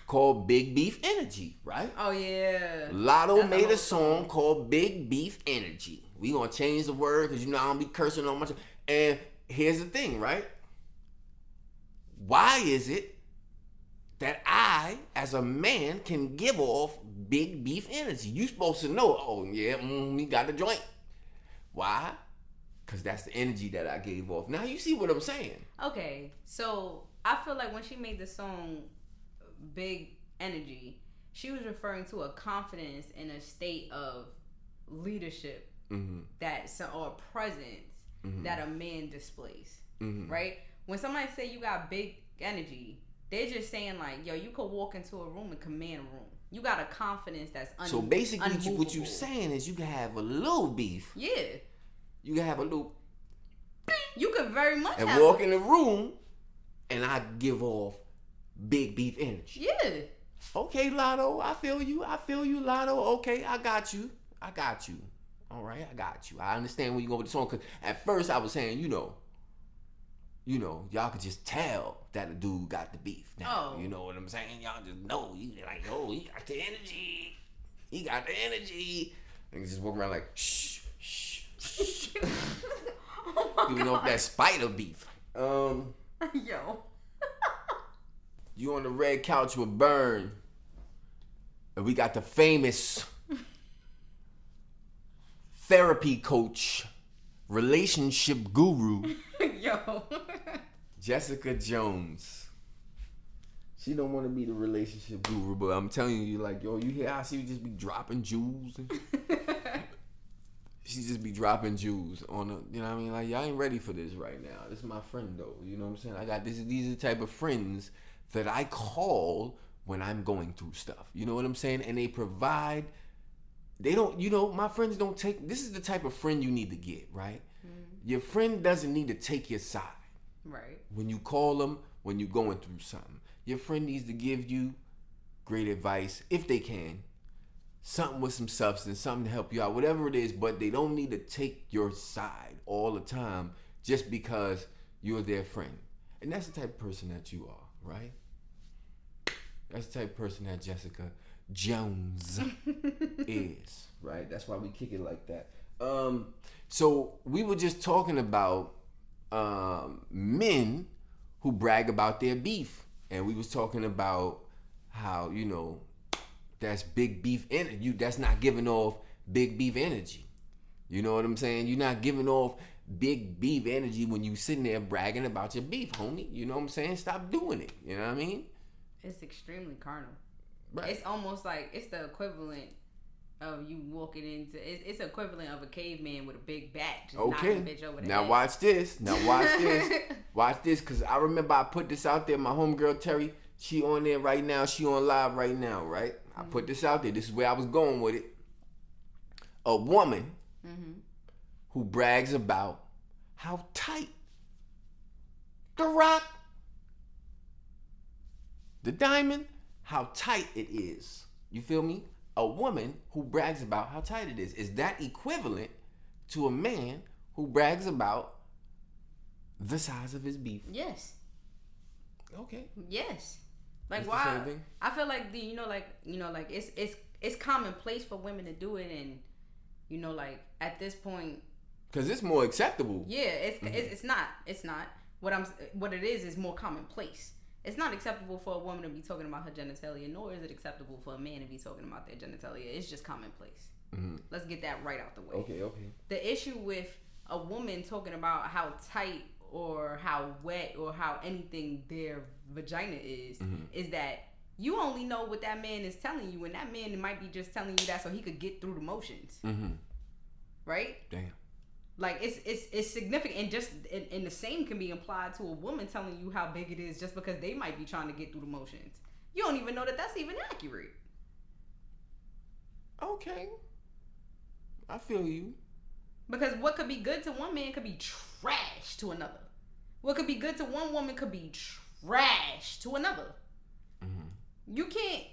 called Big Beef Energy, right? Oh, yeah. Lotto That's made a song called Big Beef Energy. We gonna change the word because you know I don't be cursing on much. And here's the thing, right? Why is it that I, as a man, can give off big beef energy? You supposed to know, oh yeah, we got the joint. Why? Because that's the energy that I gave off. Now you see what I'm saying. Okay, so I feel like when she made the song Big Energy, she was referring to a confidence in a state of leadership or presence that a man displays, right? When somebody say you got big energy, they're just saying like, yo, you could walk into a room and command a room. You got a confidence that's so basically what you saying is you can have a little beef. Yeah. You can have a little. You could very much and have walk in the room, and I give off big beef energy. Yeah. Okay, Lotto, I feel you, Lotto. Okay, I got you. All right, I got you. I understand where you go with the song. Cause at first I was saying, you know, you know, y'all could just tell that a dude got the beef. Now, Oh. you know what I'm saying? Y'all just know. You like, oh, he got the energy. He got the energy. And just walk around like, shh, shh, shh. Oh my You know, God. that spider beef. Yo. You on the red couch with Burn. And we got the famous therapy coach, relationship guru, Yo. Jessica Jones. She don't want to be the relationship guru, but I'm telling you, like, yo, you hear how she just be dropping jewels? And she just be dropping jewels on the, you know what I mean? Like, y'all ain't ready for this right now. This is my friend, though. You know what I'm saying? I got this. These are the type of friends that I call when I'm going through stuff. You know what I'm saying? And they provide. They don't, you know, my friends don't take. This is the type of friend you need to get, right? Your friend doesn't need to take your side. Right. When you call them, when you're going through something. Your friend needs to give you great advice, if they can. Something with some substance, something to help you out, whatever it is, but they don't need to take your side all the time just because you're their friend. And that's the type of person that you are, right? That's the type of person that Jessica Jones is, right? That's why we kick it like that. So we were just talking about men who brag about their beef. And we was talking about how, you know, that's big beef energy. That's not giving off big beef energy. You know what I'm saying? You're not giving off big beef energy when you sitting there bragging about your beef, homie. You know what I'm saying? Stop doing it. You know what I mean? It's extremely carnal. Right. It's almost like it's the equivalent of you walking into. It's equivalent of a caveman with a big bat just knocking a bitch over the Now head. watch this. Now watch this. Watch this, because I remember I put this out there. My homegirl Terry, she on there right now. She on live right now, right? I put this out there. This is where I was going with it. A woman who brags about how tight the rock, the diamond, how tight it is. You feel me? A woman who brags about how tight it is. Is that equivalent to a man who brags about the size of his beef? Yes. Okay. Yes. Like It's the why? same thing? I feel like it's commonplace for women to do it, and at this point, Because it's more acceptable. yeah, it's not. What it is more commonplace. It's not acceptable for a woman to be talking about her genitalia, nor is it acceptable for a man to be talking about their genitalia. It's just commonplace. Let's get that right out the way. Okay. The issue with a woman talking about how tight or how wet or how anything their vagina is that you only know what that man is telling you, and that man might be just telling you that so he could get through the motions. Right? Damn. Like it's significant, and just and the same can be applied to a woman telling you how big it is just because they might be trying to get through the motions. You don't even know that that's even accurate. Okay. I feel you. Because what could be good to one man could be trash to another. What could be good to one woman could be trash to another. You can't.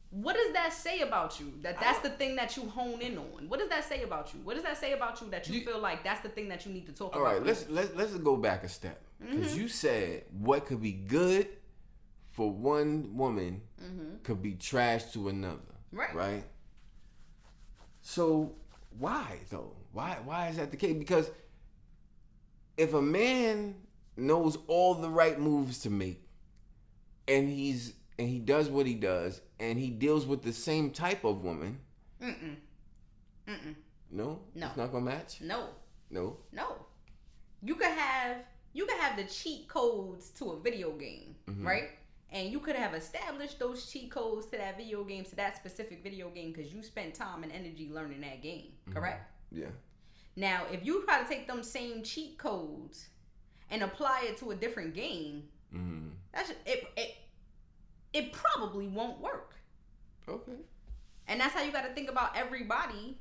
What does that say about you? That's the thing that you hone in on. What does that say about you? What does that say about you that you feel like that's the thing that you need to talk All about? right, let's go back a step. Because you said what could be good for one woman could be trash to another. Right. Right? So why though? Why is that the case? Because if a man knows all the right moves to make and he does what he does and he deals with the same type of woman. No? No. It's not gonna match? No. No. You could have the cheat codes to a video game, right? And you could have established those cheat codes to that video game, to that specific video game, because you spent time and energy learning that game, correct? Yeah. Now, if you try to take them same cheat codes and apply it to a different game, that's it probably won't work. Okay. And that's how you got to think about everybody,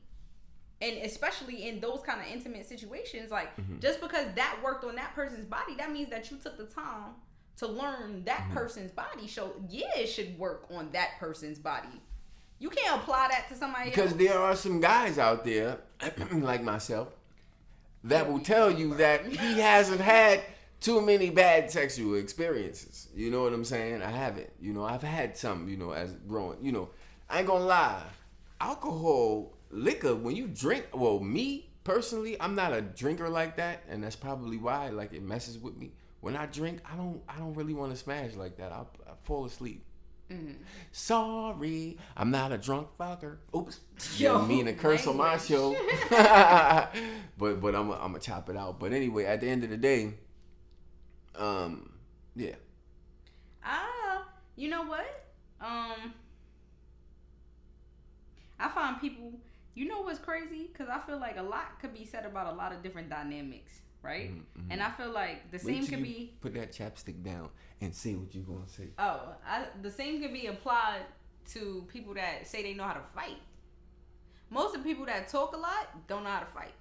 and especially in those kind of intimate situations. Like, just because that worked on that person's body, that means that you took the time to learn that person's body. So, yeah, it should work on that person's body. You can't apply that to somebody Because else. there are some guys out there, like myself, that will tell you that he hasn't had too many bad sexual experiences. You know what I'm saying? I haven't. You know, I've had some, you know, as growing. You know, I ain't gonna lie. Alcohol, liquor, when you drink, well, me personally, I'm not a drinker like that, and that's probably why, like, it messes with me. When I drink, I don't really want to smash like that. I fall asleep. Mm-hmm. Sorry, I'm not a drunk fucker. Oops, yo, me and a curse on my show. but I'm gonna chop it out. But anyway, at the end of the day, yeah. You know what? I find people. You know what's crazy? Because I feel like a lot could be said about a lot of different dynamics, right? Mm-hmm. And I feel like the same could be. Put that chapstick down and say what you're gonna say. The same could be applied to people that say they know how to fight. Most of the people that talk a lot don't know how to fight.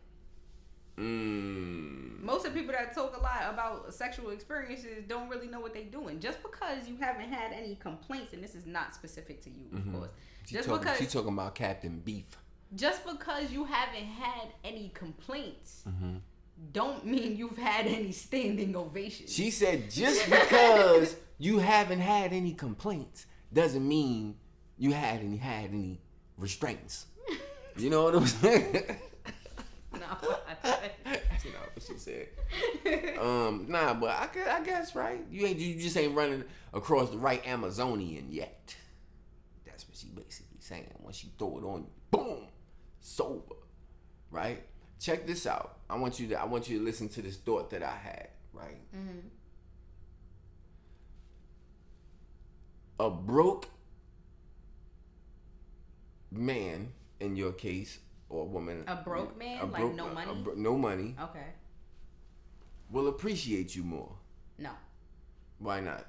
Most of the people that talk a lot about sexual experiences don't really know what they're doing. Just because you haven't had any complaints, and this is not specific to you, of course. She's talking about Captain Beef. Just because you haven't had any complaints, don't mean you've had any standing ovations. She said just because you haven't had any complaints doesn't mean you had any restraints. You know what I'm saying? No, that's not what she said. Nah, but I guess right. You just ain't running across the right Amazonian yet. That's what she basically saying. When she throw it on you, boom, sober, right? Check this out. I want you to listen to this thought that I had, right? Mm-hmm. A broke man, in your case, or woman. A broke man, like no money. No money. Okay. Will appreciate you more. No. Why not?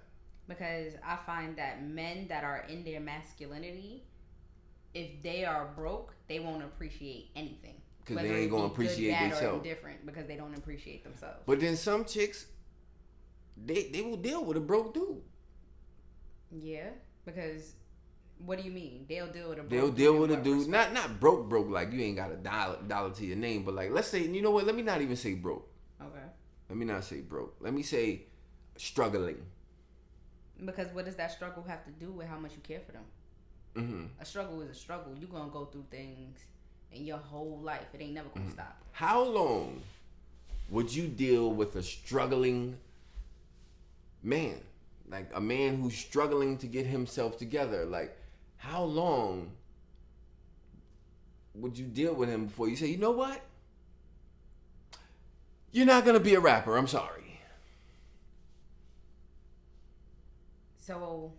Because I find that men that are in their masculinity, if they are broke, they won't appreciate anything. Because they ain't gonna appreciate themselves. Or indifferent, because they don't appreciate themselves. But then some chicks, they will deal with a broke dude. Yeah, because what do you mean? They'll deal with a broke dude. They'll deal with a dude, not broke, like you ain't got a dollar to your name, but like let's say, you know what? Let me not even say broke. Okay. Let me not say broke. Let me say struggling. Because what does that struggle have to do with how much you care for them? Mm-hmm. A struggle is a struggle. You're gonna go through things in your whole life. It ain't never gonna stop. How long would you deal with a struggling man? Like a man who's struggling to get himself together. Like, how long would you deal with him before you say, you know what? You're not gonna be a rapper. I'm sorry. So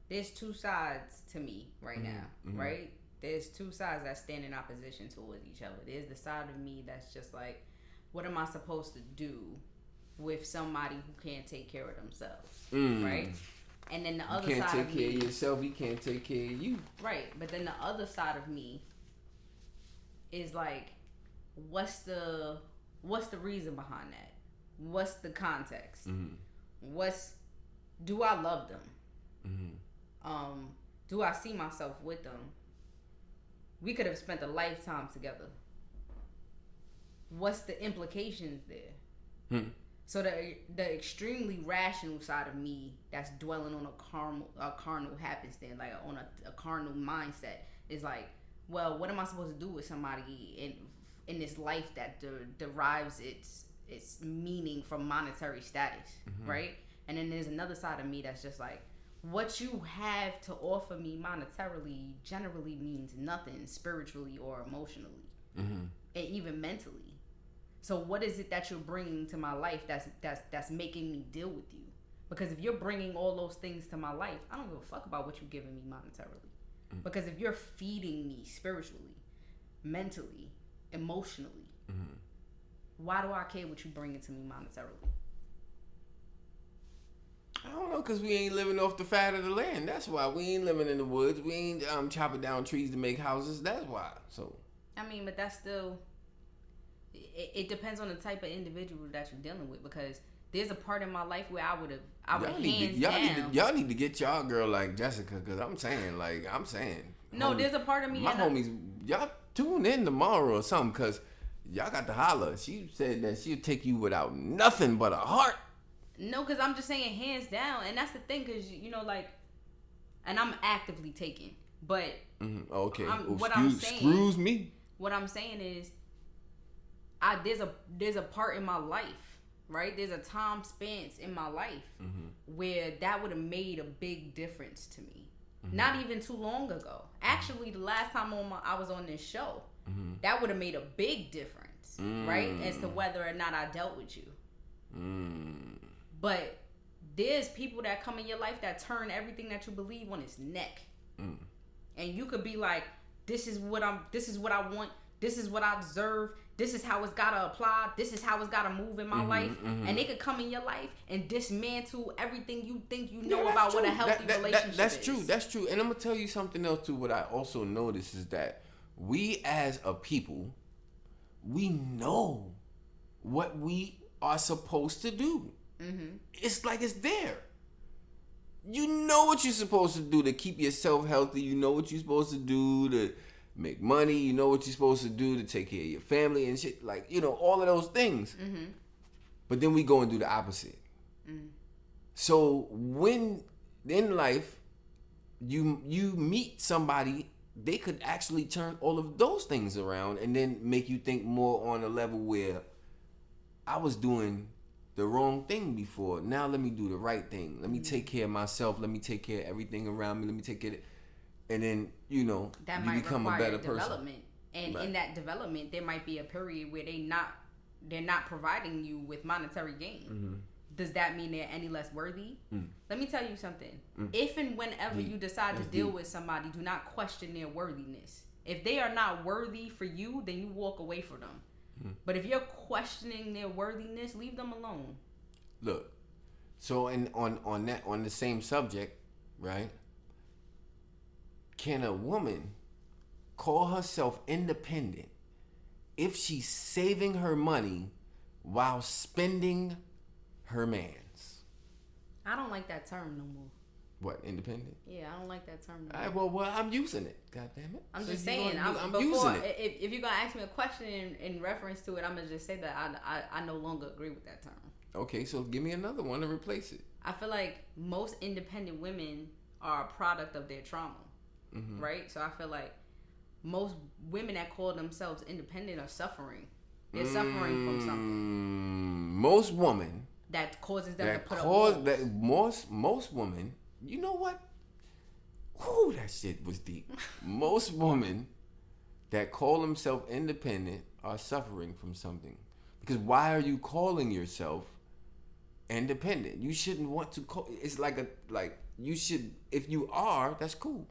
there's two sides to me right now, right? There's two sides that stand in opposition towards each other. There's the side of me that's just like, what am I supposed to do with somebody who can't take care of themselves, right? And then the other side of me, you can't take care of yourself, he can't take care of you, right? But then the other side of me is like, what's the reason behind that? What's the context? Do I love them? Do I see myself with them? We could have spent a lifetime together. What's the implications there? So the extremely rational side of me that's dwelling on a carnal happenstance, like on a carnal mindset, is like, well, what am I supposed to do with somebody in this life that derives its meaning from monetary status, right? And then there's another side of me that's just like, what you have to offer me monetarily generally means nothing spiritually or emotionally, and even mentally. So what is it that you're bringing to my life that's making me deal with you? Because if you're bringing all those things to my life, I don't give a fuck about what you're giving me monetarily. Because if you're feeding me spiritually, mentally, emotionally, why do I care what you bring to me monetarily? I don't know, because we ain't living off the fat of the land. That's why. We ain't living in the woods. We ain't chopping down trees to make houses. That's why. So, I mean, but that's still... It depends on the type of individual that you're dealing with, because there's a part in my life where I would y'all need to get y'all girl like Jessica, because I'm saying. No, homies, there's a part of me. My homies, y'all tune in tomorrow or something, because y'all got to holler. She said that she'll take you without nothing but a heart. No, because I'm just saying hands down. And that's the thing, because, you know, like, and I'm actively taking. But Okay. Excuse me. What I'm saying is, there's a part in my life, right? There's a time spent in my life where that would have made a big difference to me. Not even too long ago. Actually, the last time I was on this show, that would have made a big difference, right? As to whether or not I dealt with you. But there's people that come in your life that turn everything that you believe on its neck. And you could be like, this is what I want, this is what I deserve, this is how it's gotta apply, this is how it's gotta move in my life. And they could come in your life and dismantle everything you think you know about what a healthy relationship is. That's true. And I'm gonna tell you something else too. What I also notice is that we as a people, we know what we are supposed to do. It's like it's there. You know what you're supposed to do to keep yourself healthy. You know what you're supposed to do to make money. You know what you're supposed to do to take care of your family and shit. Like, you know, all of those things. But then we go and do the opposite. So when in life you meet somebody, they could actually turn all of those things around and then make you think more on a level where I was doing the wrong thing before. Now let me do the right thing. Let me take care of myself. Let me take care of everything around me. Let me take care of it. And then, you know, that you become a better person. Development. And in that development, there might be a period where they're not providing you with monetary gain. Does that mean they're any less worthy? Let me tell you something. If and whenever you decide to deal with somebody, do not question their worthiness. If they are not worthy for you, then you walk away from them. But if you're questioning their worthiness, leave them alone. Look, so on the same subject, right? Can a woman call herself independent if she's saving her money while spending her man's? I don't like that term no more. What, independent? Yeah, I don't like that term no more. All right, well, I'm using it. God damn it. I'm just saying. I'm using it. If you're going to ask me a question in reference to it, I'm going to just say that I no longer agree with that term. Okay, so give me another one to replace it. I feel like most independent women are a product of their trauma, right? So I feel like most women that call themselves independent are suffering. They're suffering from something. Most women that causes them to put up walls. Most women, you know what? Whoo, that shit was deep. Most women that call themselves independent are suffering from something. Because why are you calling yourself independent? You shouldn't want to call. It's like you should. If you are, that's cool.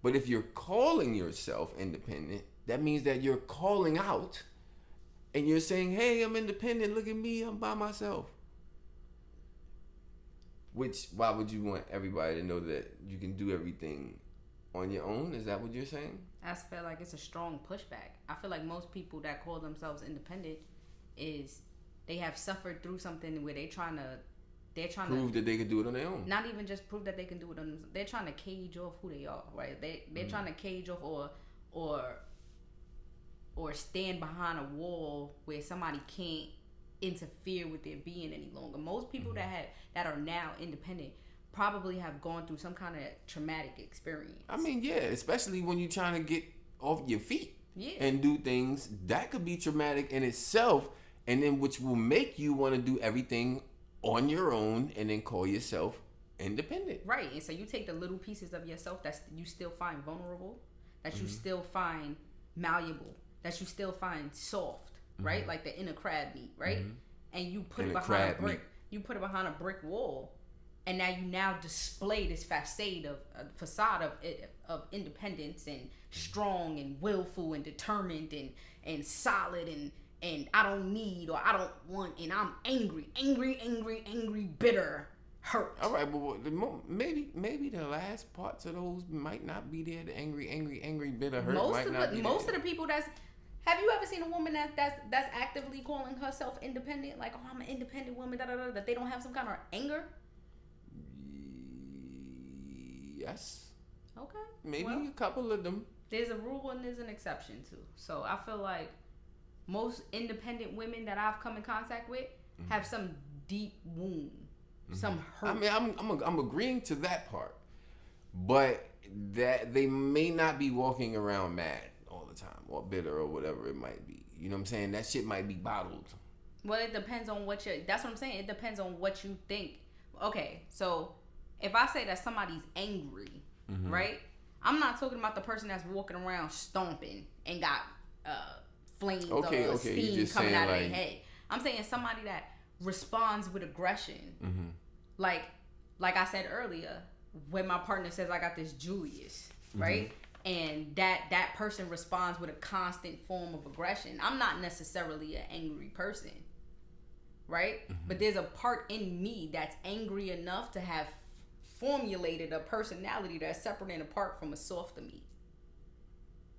But if you're calling yourself independent, that means that you're calling out, and you're saying, "Hey, I'm independent. Look at me. I'm by myself." Which, why would you want everybody to know that you can do everything on your own? Is that what you're saying? I feel like it's a strong pushback. I feel like most people that call themselves independent they have suffered through something where they're trying to prove that they can do it on their own. Not even just prove that they can do it on themselves. They're trying to cage off who they are, right? They're trying to cage off or stand behind a wall where somebody can't interfere with their being any longer. Most people that are now independent probably have gone through some kind of traumatic experience. I mean, yeah, especially when you're trying to get off your feet and do things that could be traumatic in itself, and then which will make you want to do everything on your own and then call yourself independent. Right. And so you take the little pieces of yourself that you still find vulnerable, that you still find malleable, that you still find soft, right? Like the inner crab meat, right? And you put it behind a brick. You put it behind a brick wall, and now display this facade of independence and strong and willful and determined and solid and I don't need or I don't want, and I'm angry, bitter, hurt. All right, but maybe the last parts of those might not be there. The angry, bitter, hurt might not be there. Most of the people have you ever seen a woman that's actively calling herself independent? Like, oh, I'm an independent woman, that they don't have some kind of anger? Yes. Okay. Maybe a couple of them. There's a rule and there's an exception too. So I feel like most independent women that I've come in contact with have some deep wound, some hurt. I mean, I'm agreeing to that part, but that they may not be walking around mad all the time or bitter or whatever it might be. You know what I'm saying? That shit might be bottled. Well, it depends on what you're. That's what I'm saying. It depends on what you think. Okay, so if I say that somebody's angry, right? I'm not talking about the person that's walking around stomping and got flames or steam coming out of their head. I'm saying somebody that responds with aggression. Like I said earlier, when my partner says I got this Julius, right? And that person responds with a constant form of aggression. I'm not necessarily an angry person, right? But there's a part in me that's angry enough to have formulated a personality that's separate and apart from a softer me.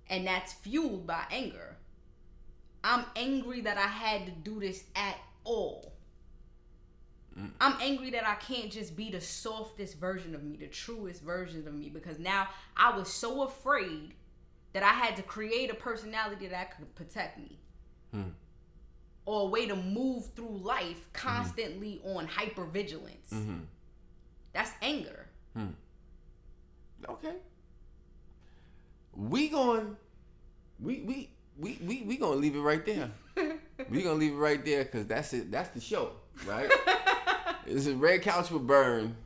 And that's fueled by anger. I'm angry that I had to do this at all. I'm angry that I can't just be the softest version of me, the truest version of me, because now I was so afraid that I had to create a personality that could protect me. Or a way to move through life constantly on hypervigilance. That's anger. Okay. We gonna leave it right there. We gonna leave it right there because that's it. That's the show, right? This is Red Couch with Burn.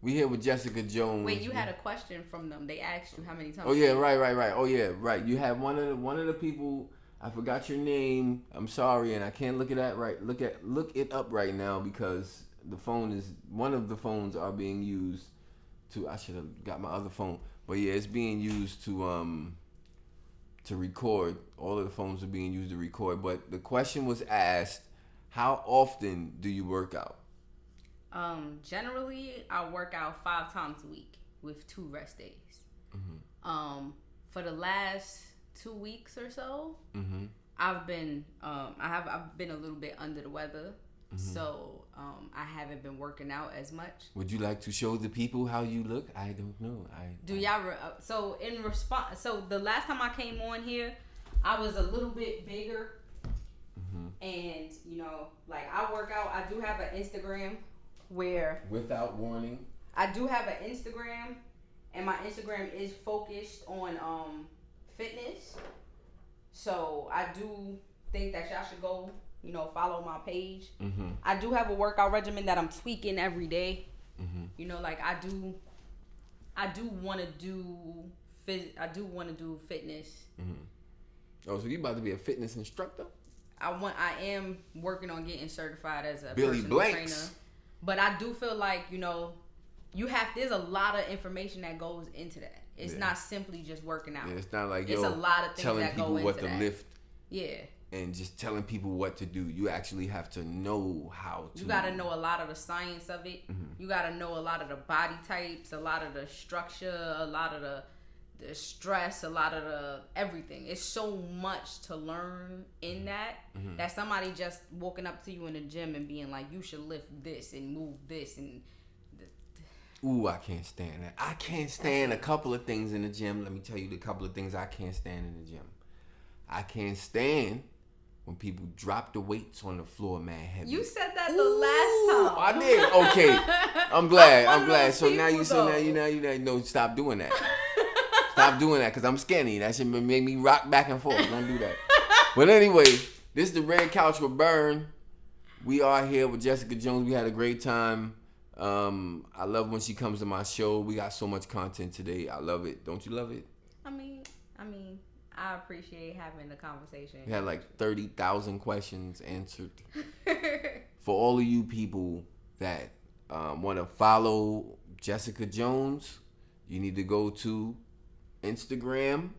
We here with Jessica Jones. Wait, you had a question from them. They asked you how many times. Oh yeah, right. Oh yeah, right. You had one of the people. I forgot your name. I'm sorry, and I can't look it up right now because the phone is one of the phones are being used to. I should have got my other phone, but yeah, it's being used to record. All of the phones are being used to record. But the question was asked: how often do you work out? Generally, I work out 5 times a week with 2 rest days. For the last 2 weeks or so, I've been I've been a little bit under the weather, so I haven't been working out as much. Would you like to show the people how you look? I don't know. So in response, so the last time I came on here, I was a little bit bigger, and like I work out. I do have an Instagram where Without Warning. I do have an Instagram, and my Instagram is focused on fitness. So I do think that y'all should go, follow my page. I do have a workout regimen that I'm tweaking every day. Like I do want to do fitness. Oh, so you about to be a fitness instructor? I am working on getting certified as a Billy personal Blanks. trainer. But I do feel like, there's a lot of information that goes into that. It's not simply just working out. Yeah, it's not like it's a lot of things telling that people go into what to that. lift. Yeah. And just telling people what to do. You actually have to know how to. You got to know a lot of the science of it. You got to know a lot of the body types, a lot of the structure, a lot of the stress, a lot of the everything. It's so much to learn in that that somebody just walking up to you in the gym and being like, you should lift this and move this and ooh, I can't stand that. I can't stand a couple of things in the gym. Let me tell you the couple of things I can't stand in the gym. I can't stand when people drop the weights on the floor, man. Heavy. You said that the last time. I did. Okay. I'm glad. So now you know, stop doing that. Stop doing that because I'm skinny. That should make me rock back and forth. Don't do that. But anyway, this is the Red Couch with Burn. We are here with Jessica Jones. We had a great time. I love when she comes to my show. We got so much content today. I love it. Don't you love it? I mean, I appreciate having the conversation. We had like 30,000 questions answered. For all of you people that want to follow Jessica Jones, you need to go to Instagram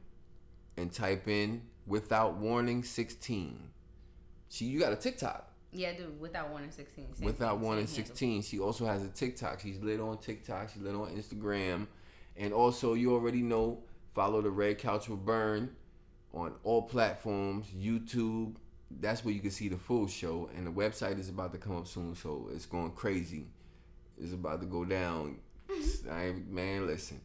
and type in Without Warning 16. You got a TikTok. Yeah, I do. Without Warning 16. Without Warning 16. She also has a TikTok. She's lit on TikTok. She's lit on Instagram. And also, you already know, follow the Red Couch with Burn on all platforms, YouTube. That's where you can see the full show. And the website is about to come up soon, so it's going crazy. It's about to go down. Man, listen.